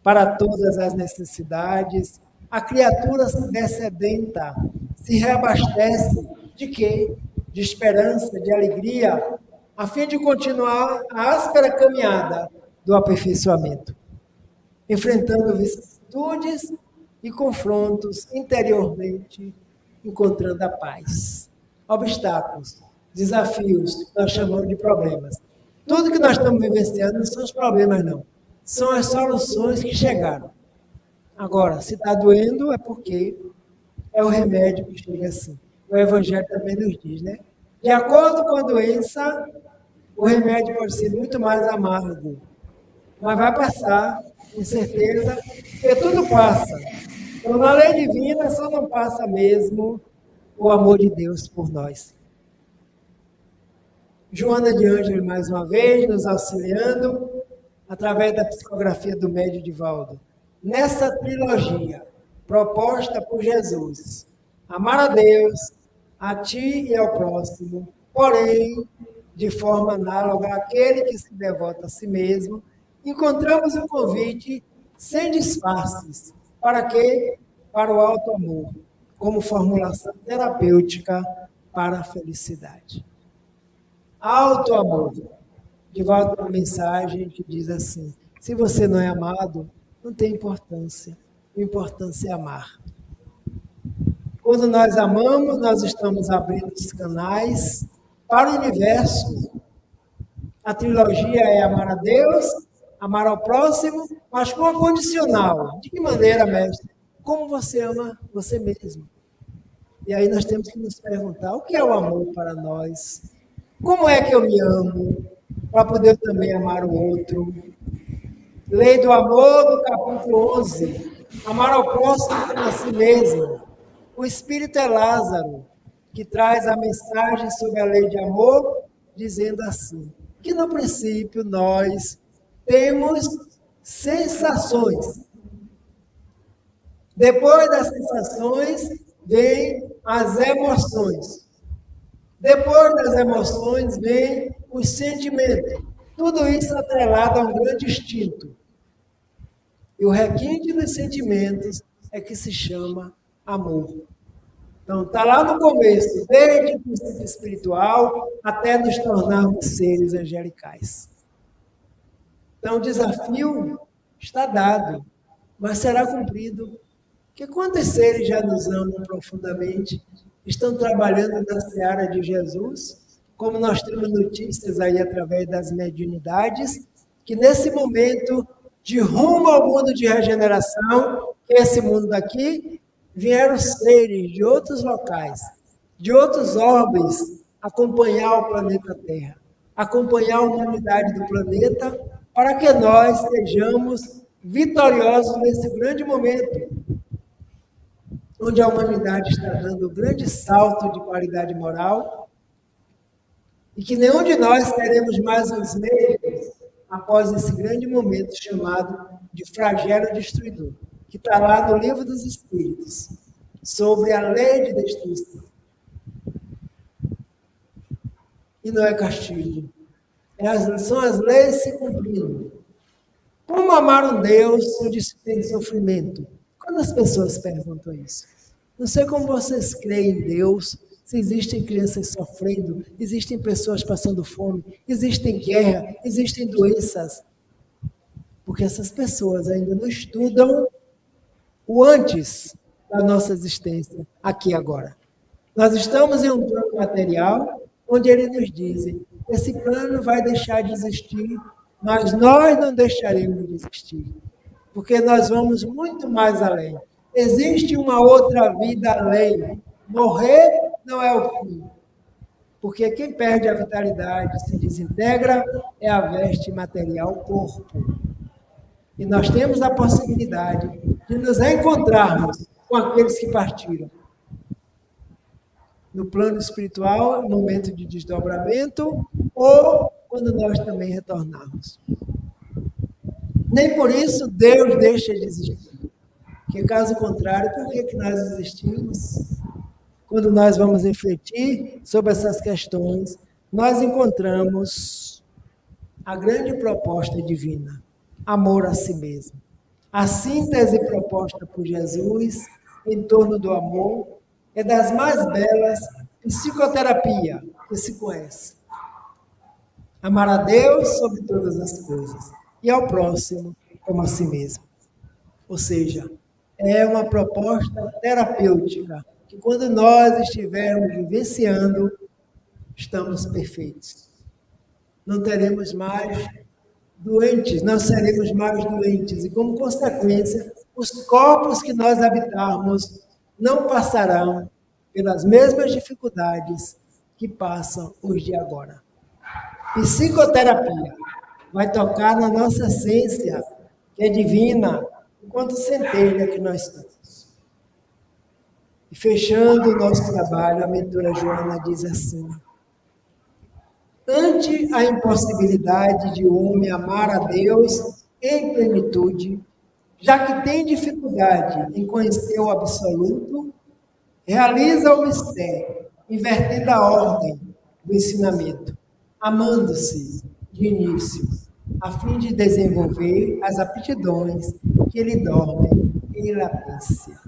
para todas as necessidades, a criatura se dessedenta, se reabastece de quê? De esperança, de alegria, a fim de continuar a áspera caminhada do aperfeiçoamento, enfrentando vicissitudes e confrontos interiormente, encontrando a paz. Obstáculos, desafios, que nós chamamos de problemas. Tudo que nós estamos vivenciando não são os problemas, não. São as soluções que chegaram. Agora, se está doendo, é porque é o remédio que chega assim. O Evangelho também nos diz, né? De acordo com a doença, o remédio pode ser muito mais amargo. Mas vai passar, com certeza, porque tudo passa. Então, na lei divina, só não passa mesmo o amor de Deus por nós. Joana de Ângelo, mais uma vez, nos auxiliando, através da psicografia do médio Divaldo. Nessa trilogia proposta por Jesus, amar a Deus, a ti e ao próximo, porém, de forma análoga àquele que se devota a si mesmo, encontramos um convite sem disfarces. Para quê? Para o alto amor, como formulação terapêutica para a felicidade. Alto amor. De volta uma mensagem que diz assim, se você não é amado, não tem importância. A importância é amar. Quando nós amamos, nós estamos abrindo os canais para o universo. A trilogia é amar a Deus, amar ao próximo, mas com a condicional. De que maneira, mestre? Como você ama você mesmo. E aí nós temos que nos perguntar, o que é o amor para nós? Como é que eu me amo? Para poder também amar o outro. Lei do amor, do capítulo 11. Amar ao próximo como a si mesmo. O Espírito é Lázaro. que traz a mensagem sobre a lei de amor, dizendo assim, que no princípio nós temos sensações. Depois das sensações, vem as emoções. Depois das emoções, vem os sentimentos. Tudo isso atrelado a um grande instinto. E o requinte dos sentimentos é que se chama amor. Então, está lá no começo, desde o princípio espiritual até nos tornarmos seres angelicais. Então, o desafio está dado, mas será cumprido. Porque quantos seres já nos amam profundamente, estão trabalhando na seara de Jesus, como nós temos notícias aí através das mediunidades, que nesse momento, de rumo ao mundo de regeneração, que é esse mundo daqui, vieram seres de outros locais, de outros orbes, acompanhar o planeta Terra, acompanhar a humanidade do planeta, para que nós sejamos vitoriosos nesse grande momento, onde a humanidade está dando um grande salto de qualidade moral, e que nenhum de nós teremos mais os meios após esse grande momento chamado de flagelo destruidor, que está lá no Livro dos Espíritos, sobre a lei de destruição. E não é castigo. São as leis se cumprindo. Como amar um Deus onde se tem sofrimento? Quando as pessoas perguntam isso? Não sei como vocês creem em Deus, se existem crianças sofrendo, existem pessoas passando fome, existem guerra, existem doenças. Porque essas pessoas ainda não estudam o antes da nossa existência, aqui e agora. Nós estamos em um plano material, onde ele nos diz, esse plano vai deixar de existir, mas nós não deixaremos de existir, porque nós vamos muito mais além. Existe uma outra vida além. Morrer não é o fim, porque quem perde a vitalidade, se desintegra, é a veste material, o corpo. E nós temos a possibilidade de nos reencontrarmos com aqueles que partiram. No plano espiritual, no momento de desdobramento, ou quando nós também retornarmos. Nem por isso Deus deixa de existir. Porque, caso contrário, por que nós existimos? Quando nós vamos refletir sobre essas questões, nós encontramos a grande proposta divina, amor a si mesmo. A síntese proposta por Jesus em torno do amor é das mais belas psicoterapia que se conhece. Amar a Deus sobre todas as coisas e ao próximo como a si mesmo. Ou seja, é uma proposta terapêutica que quando nós estivermos vivenciando, estamos perfeitos. Não teremos mais doentes, não seremos mais doentes. E como consequência, os corpos que nós habitarmos não passarão pelas mesmas dificuldades que passam os de agora. Psicoterapia vai tocar na nossa essência, que é divina, enquanto centelha que nós somos. E fechando o nosso trabalho, a mentora Joana diz assim: ante a impossibilidade de o homem amar a Deus em plenitude, já que tem dificuldade em conhecer o absoluto, realiza o mistério, invertendo a ordem do ensinamento, amando-se de início, a fim de desenvolver as aptidões que lhe dormem em latência.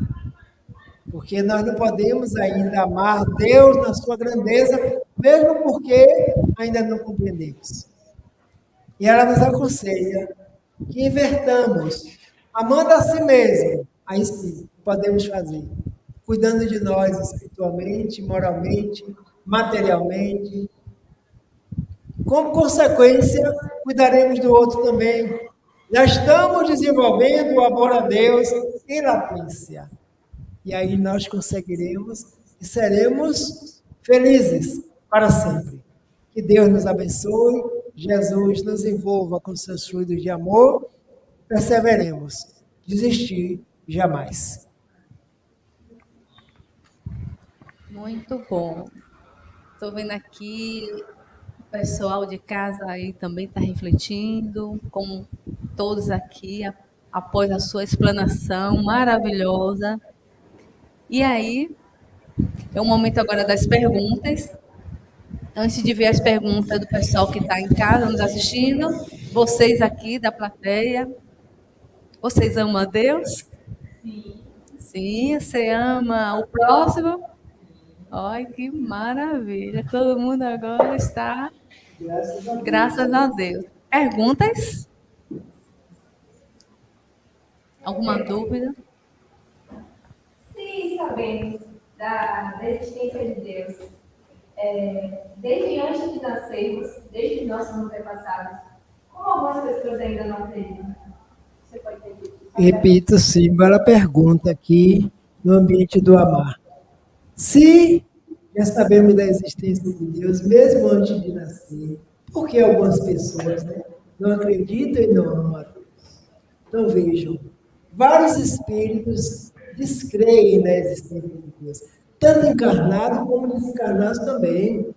Porque nós não podemos ainda amar Deus na sua grandeza, mesmo porque ainda não compreendemos. E ela nos aconselha que invertamos, amando a si mesmo, aí sim podemos fazer, cuidando de nós espiritualmente, moralmente, materialmente. Como consequência, cuidaremos do outro também. Já estamos desenvolvendo o amor a Deus em latência. E aí nós conseguiremos e seremos felizes para sempre. Que Deus nos abençoe, Jesus nos envolva com seus fluidos de amor, perseveremos, desistir jamais. Muito bom. Estou vendo aqui o pessoal de casa aí também está refletindo, como todos aqui, após a sua explanação maravilhosa. E aí, é o momento agora das perguntas. Antes de ver as perguntas do pessoal que está em casa nos assistindo, vocês aqui da plateia, vocês amam a Deus? Sim, você ama o próximo? Olha que maravilha! Todo mundo agora está, graças a Deus. Perguntas? Alguma dúvida? Se sabemos da existência de Deus, desde antes de nascermos, desde nossos antepassados, como algumas pessoas ainda não acreditam? Você pode repetir? Repito, sim, ela pergunta aqui no ambiente do amar. Se já sabemos da existência de Deus, mesmo antes de nascer, por que algumas pessoas, né, não acreditam e não amam a Deus? Então vejam, vários espíritos descreem na existência de Deus, tanto encarnados como desencarnados também.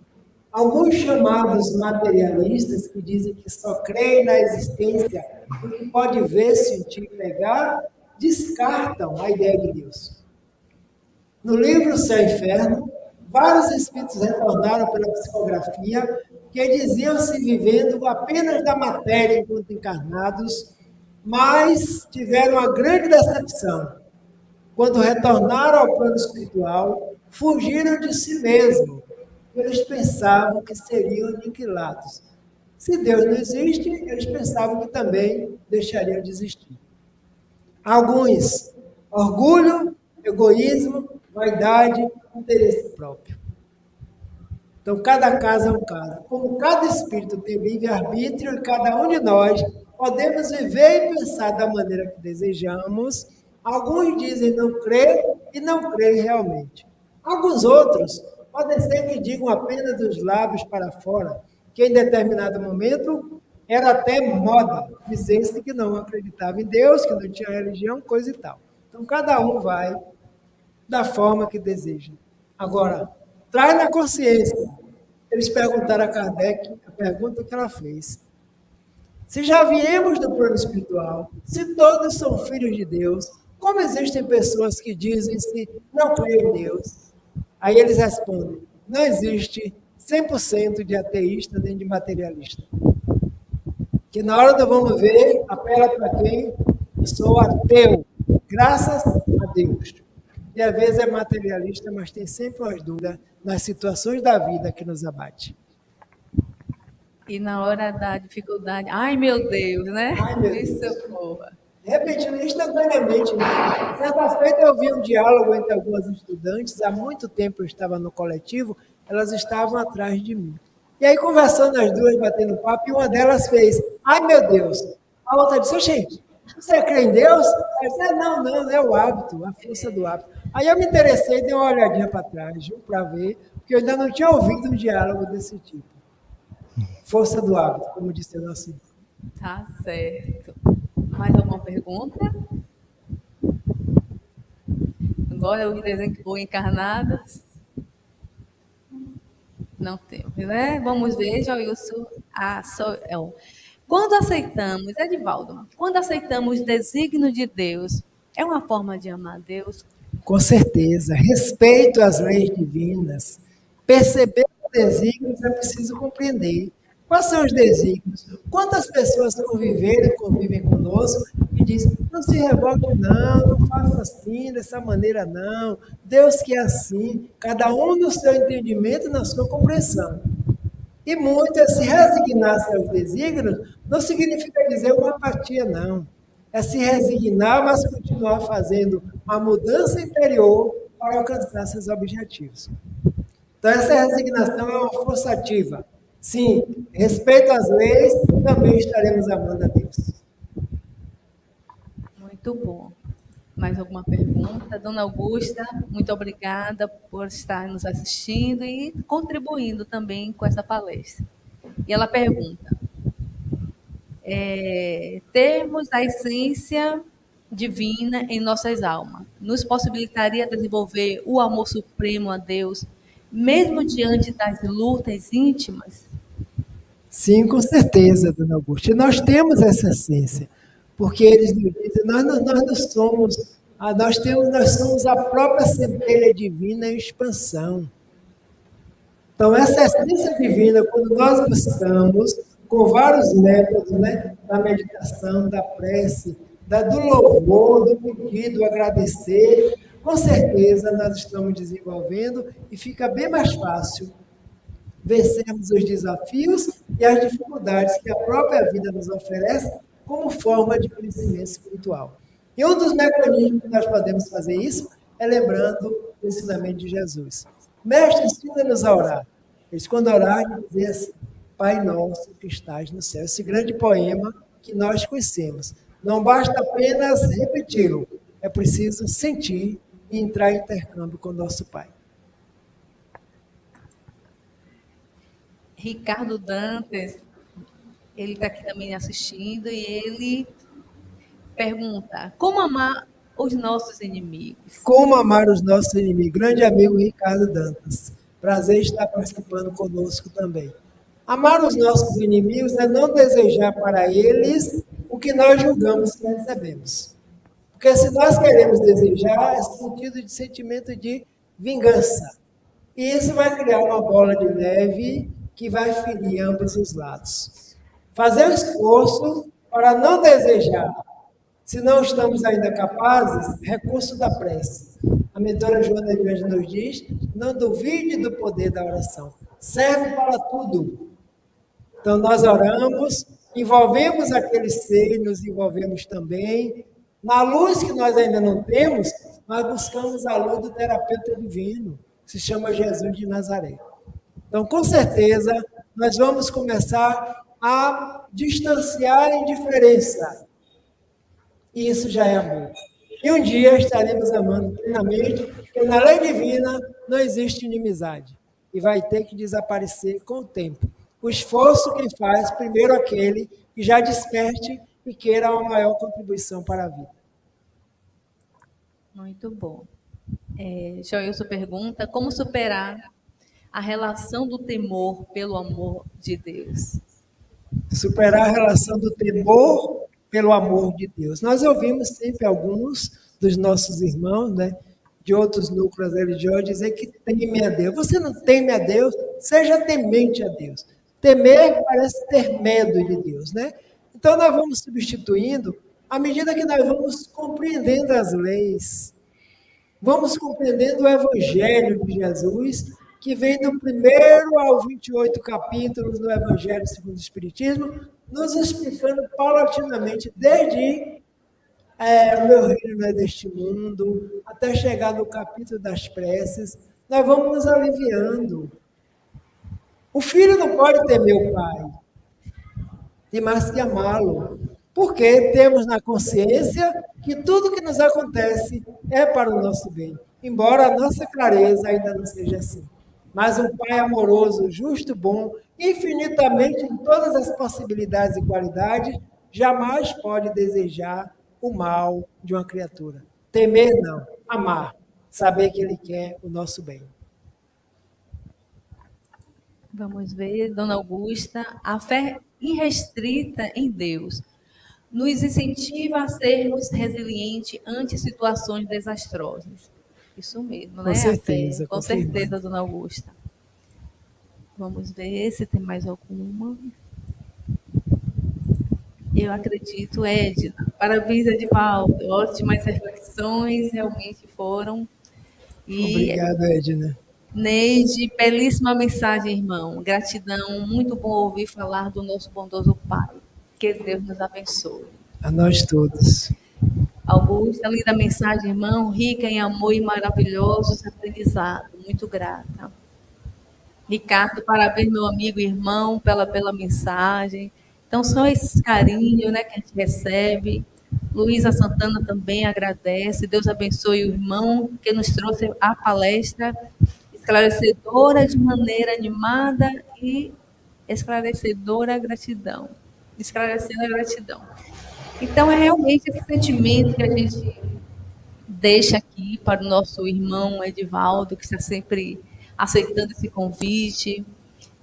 Alguns chamados materialistas, que dizem que só creem na existência do que pode ver, sentir, pegar, descartam a ideia de Deus. No livro Céu e Inferno, vários espíritos retornaram pela psicografia que diziam-se vivendo apenas da matéria enquanto encarnados, mas tiveram uma grande decepção. Quando retornaram ao plano espiritual, fugiram de si mesmos. Eles pensavam que seriam aniquilados. Se Deus não existe, eles pensavam que também deixariam de existir. Alguns, orgulho, egoísmo, vaidade, interesse próprio. Então, cada caso é um caso. Como cada espírito tem livre-arbítrio e cada um de nós podemos viver e pensar da maneira que desejamos, alguns dizem não crer e não creem realmente. Alguns outros podem ser que digam apenas dos lábios para fora, que em determinado momento era até moda dizer-se que não acreditava em Deus, que não tinha religião, coisa e tal. Então, cada um vai da forma que deseja. Agora, traz na consciência. Eles perguntaram a Kardec a pergunta que ela fez. Se já viemos do plano espiritual, se todos são filhos de Deus, como existem pessoas que dizem-se não creem em Deus? Aí eles respondem, não existe 100% de ateísta nem de materialista. Que na hora do vamos ver, apela para quem? Eu sou ateu, graças a Deus. E às vezes é materialista, mas tem sempre umas dúvidas nas situações da vida que nos abate. E na hora da dificuldade, ai meu Deus, né? Ai, meu Isso, Deus. boa. Repetindo instantaneamente. Né? Certa feita eu vi um diálogo entre algumas estudantes, há muito tempo eu estava no coletivo, elas estavam atrás de mim. E aí, conversando as duas, batendo papo, e uma delas fez, ai meu Deus. A outra disse, gente, você crê em Deus? Ela disse, não, é o hábito, a força do hábito. Aí eu me interessei e dei uma olhadinha para trás, para ver, porque eu ainda não tinha ouvido um diálogo desse tipo. Força do hábito, como disse o nosso irmão. Tá certo. Mais alguma pergunta? Agora o desencarnado encarnados. Não temos, né? Vamos ver, Joilson. Quando aceitamos, Edivaldo, quando aceitamos o desígnio de Deus, é uma forma de amar a Deus? Com certeza. Respeito às leis divinas. Perceber os desígnios é preciso compreender. Quais são os desígnios? Quantas pessoas convivem conosco e dizem, não se revolte não faça assim, dessa maneira não. Deus quer assim. Cada um no seu entendimento, na sua compreensão. E muitas se resignassem aos desígnios não significa dizer uma apatia, não. É se resignar, mas continuar fazendo uma mudança interior para alcançar seus objetivos. Então, essa resignação é uma força ativa. Sim, respeito às leis, também estaremos amando a Deus. Muito bom. Mais alguma pergunta? Dona Augusta, muito obrigada por estar nos assistindo e contribuindo também com essa palestra. E ela pergunta: termos a essência divina em nossas almas nos possibilitaria desenvolver o amor supremo a Deus, mesmo diante das lutas íntimas? Sim, com certeza, dona Augusta. E nós temos essa essência, porque eles nos dizem, nós não somos, nós somos a própria centelha divina em expansão. Então, essa essência divina, quando nós buscamos, com vários métodos, né, da meditação, da prece, do louvor, do pedido, do agradecer, com certeza nós estamos desenvolvendo e fica bem mais fácil vencermos os desafios e as dificuldades que a própria vida nos oferece como forma de crescimento espiritual. E um dos mecanismos que nós podemos fazer isso é lembrando o ensinamento de Jesus. Mestre, ensina-nos a orar. Eles, quando orar, dizer assim, Pai nosso que estás no céu. Esse grande poema que nós conhecemos. Não basta apenas repeti-lo, é preciso sentir e entrar em intercâmbio com o nosso Pai. Ricardo Dantas, ele está aqui também assistindo e ele pergunta: como amar os nossos inimigos? Como amar os nossos inimigos? Grande amigo Ricardo Dantas. Prazer estar participando conosco também. Amar os nossos inimigos é não desejar para eles o que nós julgamos que recebemos. Porque se nós queremos desejar, é sentido de sentimento de vingança. E isso vai criar uma bola de neve que vai ferir ambos os lados. Fazer o esforço para não desejar. Se não estamos ainda capazes, recurso da prece. A mentora Joana de hoje nos diz, não duvide do poder da oração. Serve para tudo. Então, nós oramos, envolvemos aquele ser, nos envolvemos também. Na luz que nós ainda não temos, nós buscamos a luz do terapeuta divino, que se chama Jesus de Nazaré. Então, com certeza, nós vamos começar a distanciar a indiferença. E isso já é amor. E um dia estaremos amando plenamente, porque na lei divina não existe inimizade. E vai ter que desaparecer com o tempo. O esforço que faz, primeiro aquele que já desperte e queira uma maior contribuição para a vida. Muito bom. Joilson pergunta: como superar a relação do temor pelo amor de Deus? Superar a relação do temor pelo amor de Deus. Nós ouvimos sempre alguns dos nossos irmãos, né, de outros núcleos religiosos, dizer que teme a Deus. Você não teme a Deus? Seja temente a Deus. Temer parece ter medo de Deus, né? Então, nós vamos substituindo à medida que nós vamos compreendendo as leis, vamos compreendendo o Evangelho de Jesus, que vem do 1º ao 28 capítulos do Evangelho segundo o Espiritismo, nos explicando paulatinamente, desde o meu reino não é deste mundo, até chegar no capítulo das preces, nós vamos nos aliviando. O filho não pode temer o pai, tem mais que amá-lo, porque temos na consciência que tudo que nos acontece é para o nosso bem, embora a nossa clareza ainda não seja assim. Mas um pai amoroso, justo, bom, infinitamente em todas as possibilidades e qualidades, jamais pode desejar o mal de uma criatura. Temer não, amar, saber que ele quer o nosso bem. Vamos ver, Dona Augusta, a fé irrestrita em Deus nos incentiva a sermos resilientes ante situações desastrosas. Isso mesmo, né? Com certeza. Com certeza, Dona Augusta. Vamos ver se tem mais alguma. Eu acredito, Edna. Parabéns, Edivaldo. Ótimas reflexões, realmente foram. Obrigado, Edna. Neide, belíssima mensagem, irmão. Gratidão, muito bom ouvir falar do nosso bondoso Pai. Que Deus nos abençoe. A nós todos. Augusta, linda mensagem, irmão, rica em amor e maravilhosos aprendizados. Muito grata. Ricardo, parabéns, meu amigo e irmão, pela mensagem. Então, só esse carinho, né, que a gente recebe. Luísa Santana também agradece. Deus abençoe o irmão que nos trouxe a palestra esclarecedora de maneira animada e esclarecedora a gratidão. Esclarecendo a gratidão. Então, é realmente esse sentimento que a gente deixa aqui para o nosso irmão Edivaldo, que está sempre aceitando esse convite.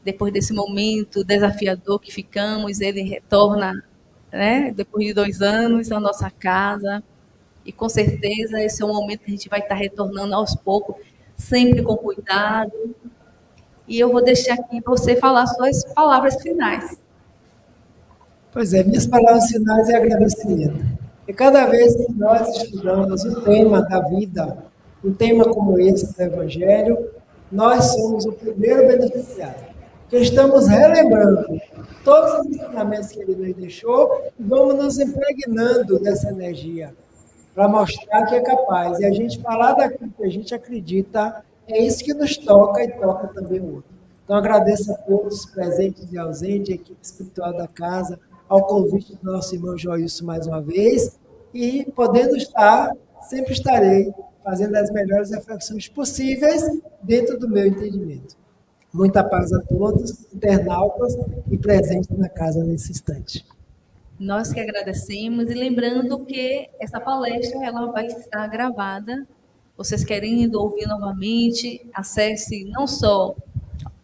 Depois desse momento desafiador que ficamos, ele retorna, né, depois de 2 anos, à nossa casa. E com certeza esse é um momento que a gente vai estar retornando aos poucos, sempre com cuidado. E eu vou deixar aqui você falar suas palavras finais. Pois é, minhas palavras finais é agradecimento. E cada vez que nós estudamos o tema da vida, um tema como esse do Evangelho, nós somos o primeiro beneficiário. Que estamos relembrando todos os ensinamentos que ele nos deixou e vamos nos impregnando dessa energia para mostrar que é capaz. E a gente falar daquilo que a gente acredita, é isso que nos toca e toca também o outro. Então, agradeço a todos, presentes e ausentes, a equipe espiritual da casa, ao convite do nosso irmão Joilson mais uma vez, e podendo estar, sempre estarei fazendo as melhores reflexões possíveis dentro do meu entendimento. Muita paz a todos, internautas e presentes na casa nesse instante. Nós que agradecemos e lembrando que essa palestra ela vai estar gravada. Vocês querendo ouvir novamente, acesse não só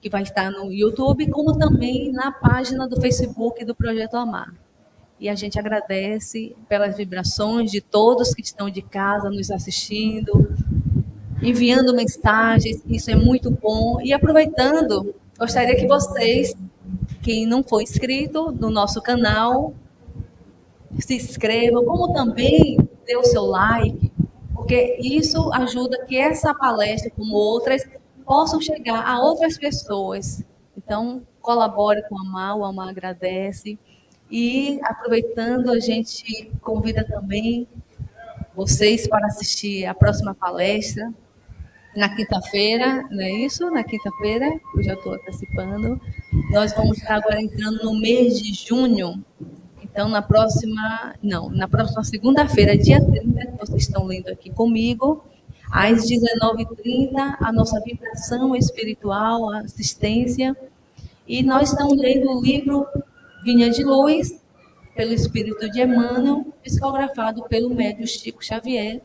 que vai estar no YouTube, como também na página do Facebook do Projeto Amar. E a gente agradece pelas vibrações de todos que estão de casa nos assistindo, enviando mensagens, isso é muito bom. E aproveitando, gostaria que vocês, quem não for inscrito no nosso canal, se inscrevam, como também dê o seu like, porque isso ajuda que essa palestra, como outras, possam chegar a outras pessoas. Então, colabore com a Amar, o Amar agradece. E, aproveitando, a gente convida também vocês para assistir a próxima palestra, na quinta-feira, não é isso? Na quinta-feira, eu já estou antecipando. Nós vamos estar agora entrando no mês de junho. Então, na próxima segunda-feira, dia 30, que vocês estão lendo aqui comigo, às 19h30, a nossa vibração espiritual, a assistência. E nós estamos lendo o livro Vinha de Luz, pelo Espírito de Emmanuel, psicografado pelo médium Chico Xavier.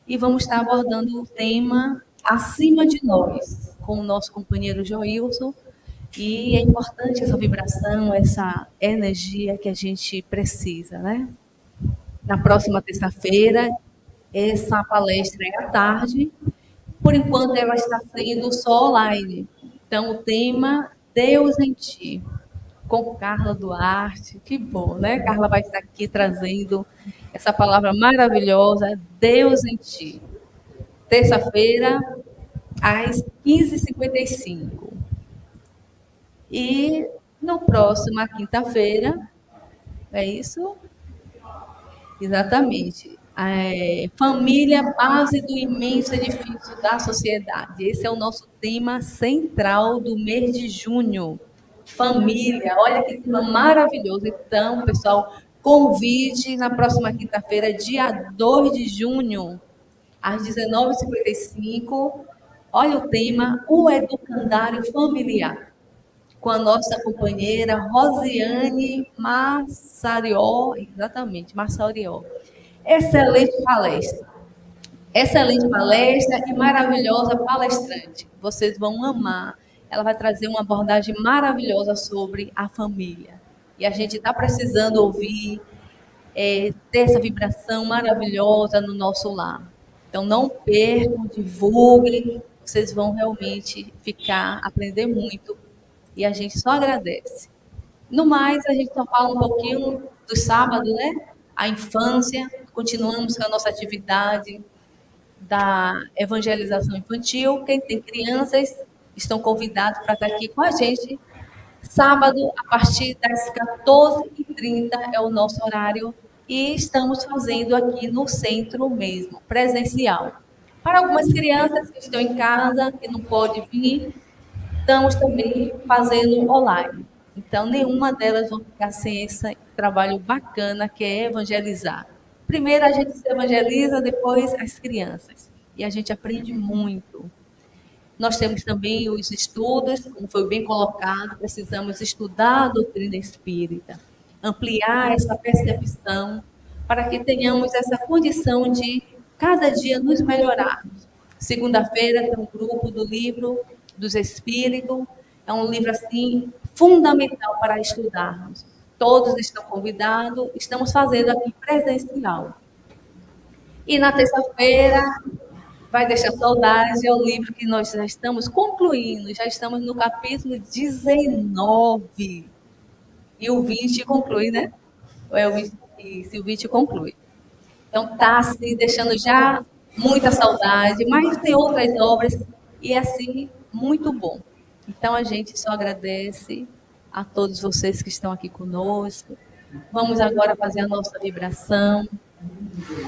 E vamos estar abordando o tema Acima de Nós, com o nosso companheiro Joilson. E é importante essa vibração, essa energia que a gente precisa, né? Na próxima terça-feira, essa palestra é à tarde. Por enquanto, ela está sendo só online. Então, o tema Deus em Ti, com Carla Duarte. Que bom, né? Carla vai estar aqui trazendo essa palavra maravilhosa, Deus em Ti. Terça-feira, às 15h55. E no próximo, quinta-feira, é isso? Exatamente. Família, base do imenso edifício da sociedade. Esse é o nosso tema central do mês de junho. Família, olha que tema maravilhoso. Então, pessoal, convide na próxima quinta-feira, dia 2 de junho, às 19h55. Olha o tema, o educandário familiar, com a nossa companheira Rosiane Massarió, exatamente, Massarió. Excelente palestra e maravilhosa palestrante. Vocês vão amar. Ela vai trazer uma abordagem maravilhosa sobre a família. E a gente está precisando ouvir, ter essa vibração maravilhosa no nosso lar. Então, não percam, divulguem, vocês vão realmente aprender muito. E a gente só agradece. No mais, a gente só fala um pouquinho do sábado, né? A infância, continuamos com a nossa atividade da evangelização infantil. Quem tem crianças, estão convidados para estar aqui com a gente. Sábado, a partir das 14h30 é o nosso horário. E estamos fazendo aqui no centro mesmo, presencial. Para algumas crianças que estão em casa, que não podem vir, estamos também fazendo online. Então, nenhuma delas vão ficar sem esse trabalho bacana que é evangelizar. Primeiro a gente se evangeliza, depois as crianças. E a gente aprende muito. Nós temos também os estudos, como foi bem colocado, precisamos estudar a doutrina espírita, ampliar essa percepção para que tenhamos essa condição de cada dia nos melhorarmos. Segunda-feira tem um grupo do livro dos Espíritos, é um livro assim fundamental para estudarmos. Todos estão convidados, estamos fazendo aqui presencial. E na terça-feira vai deixar saudade, é o livro que nós já estamos concluindo, já estamos no capítulo 19. E o 20 conclui, né? Ou é o 20, o 20 conclui. Então está assim, deixando já muita saudade, mas tem outras obras e é assim, muito bom. Então a gente só agradece a todos vocês que estão aqui conosco. Vamos agora fazer a nossa vibração.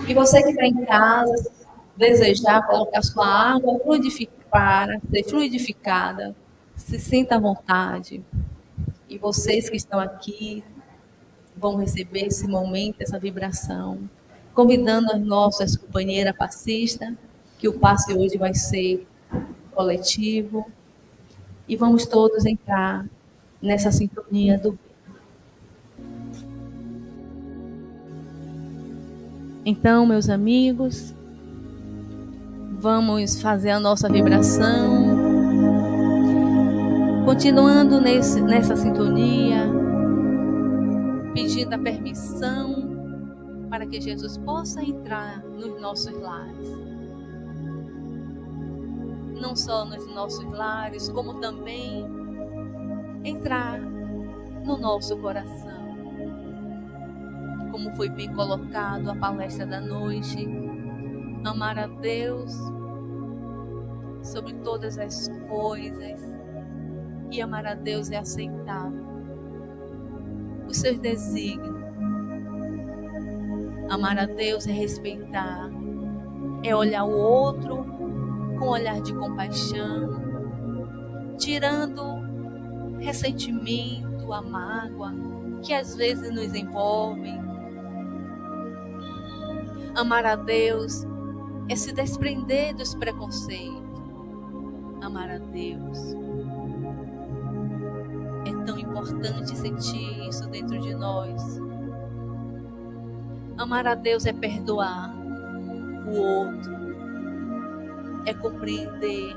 E você que está em casa, desejar colocar sua água, fluidificar, ser fluidificada, se sinta à vontade. E vocês que estão aqui vão receber esse momento, essa vibração, convidando as nossas companheiras passistas, que o passe hoje vai ser coletivo, e vamos todos entrar nessa sintonia do bem. Então, meus amigos, vamos fazer a nossa vibração, continuando nessa sintonia, pedindo a permissão para que Jesus possa entrar nos nossos lares. Não só nos nossos lares, como também entrar no nosso coração. Como foi bem colocado a palestra da noite, amar a Deus sobre todas as coisas, e amar a Deus é aceitar os seus desígnios. Amar a Deus é respeitar, é olhar o outro com um olhar de compaixão, tirando ressentimento, a mágoa que às vezes nos envolvem. Amar a Deus é se desprender dos preconceitos. Amar a Deus é tão importante sentir isso dentro de nós. Amar a Deus é perdoar o outro, é compreender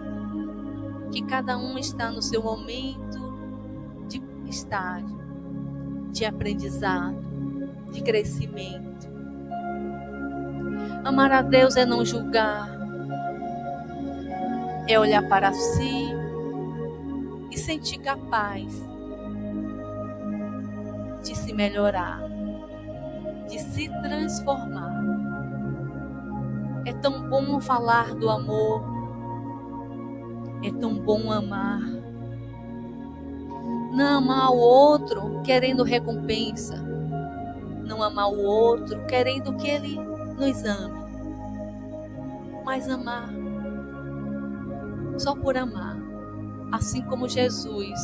que cada um está no seu momento de estágio, de aprendizado, de crescimento. Amar a Deus é não julgar, é olhar para si e sentir capaz de se melhorar, de se transformar. É tão bom falar do amor, é tão bom amar. Não amar o outro querendo recompensa, não amar o outro querendo que ele nos ame, mas amar só por amar, assim como Jesus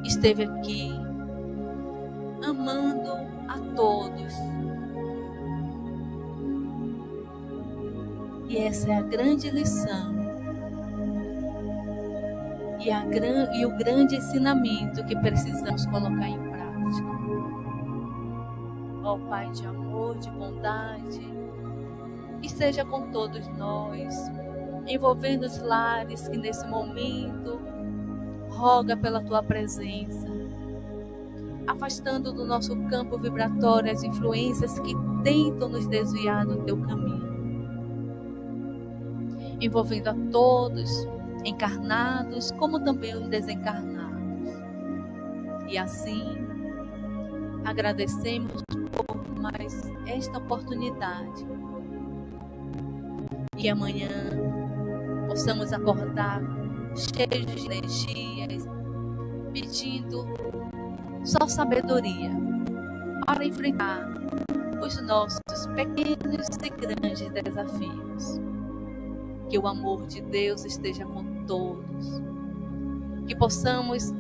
esteve aqui amando a todos. E essa é a grande lição e o grande ensinamento que precisamos colocar em prática. Ó Pai de amor, de bondade, esteja com todos nós, envolvendo os lares que nesse momento roga pela Tua presença, afastando do nosso campo vibratório as influências que tentam nos desviar do Teu caminho, envolvendo a todos, encarnados como também os desencarnados. E assim, agradecemos por mais esta oportunidade. E amanhã possamos acordar cheios de energias, pedindo só sabedoria para enfrentar os nossos pequenos e grandes desafios. Que o amor de Deus esteja com todos. Que possamos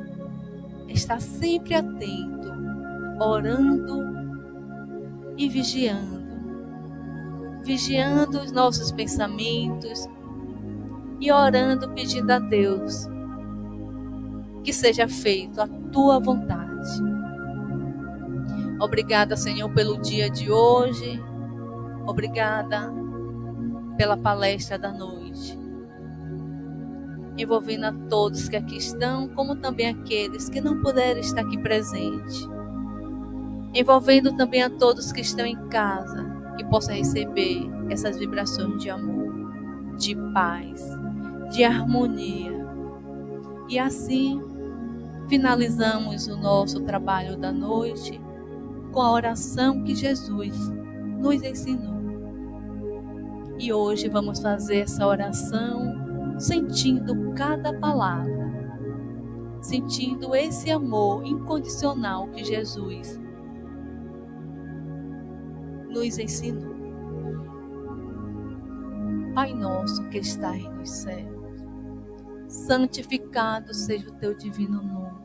estar sempre atentos, orando e vigiando os nossos pensamentos e orando, pedindo a Deus que seja feito a Tua vontade. Obrigada, Senhor, pelo dia de hoje. Obrigada pela palestra da noite, envolvendo a todos que aqui estão, como também aqueles que não puderam estar aqui presentes, envolvendo também a todos que estão em casa, que possam receber essas vibrações de amor, de paz, de harmonia. E assim finalizamos o nosso trabalho da noite com a oração que Jesus nos ensinou. E hoje vamos fazer essa oração sentindo cada palavra, sentindo esse amor incondicional que Jesus nos ensinou. Pai nosso que estás nos céus, santificado seja o teu divino nome.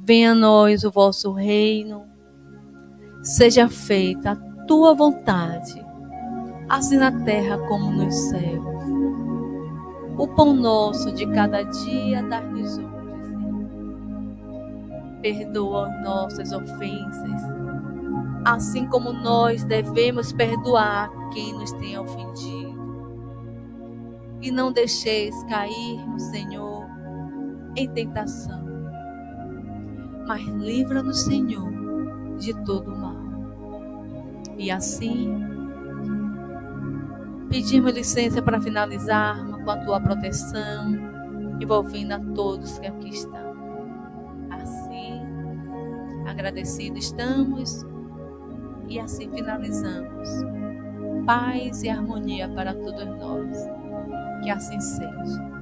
Venha a nós o vosso reino, seja feita a tua vontade, assim na terra como nos céus. O pão nosso de cada dia dá-nos hoje, Senhor. Perdoa as nossas ofensas, assim como nós devemos perdoar quem nos tem ofendido. E não deixeis cairmos, Senhor, em tentação, mas livra-nos, Senhor, de todo mal. E assim, pedimos licença para finalizarmos com a tua proteção, envolvendo a todos que aqui estão. Assim, agradecidos estamos e assim finalizamos. Paz e harmonia para todos nós. Que assim seja.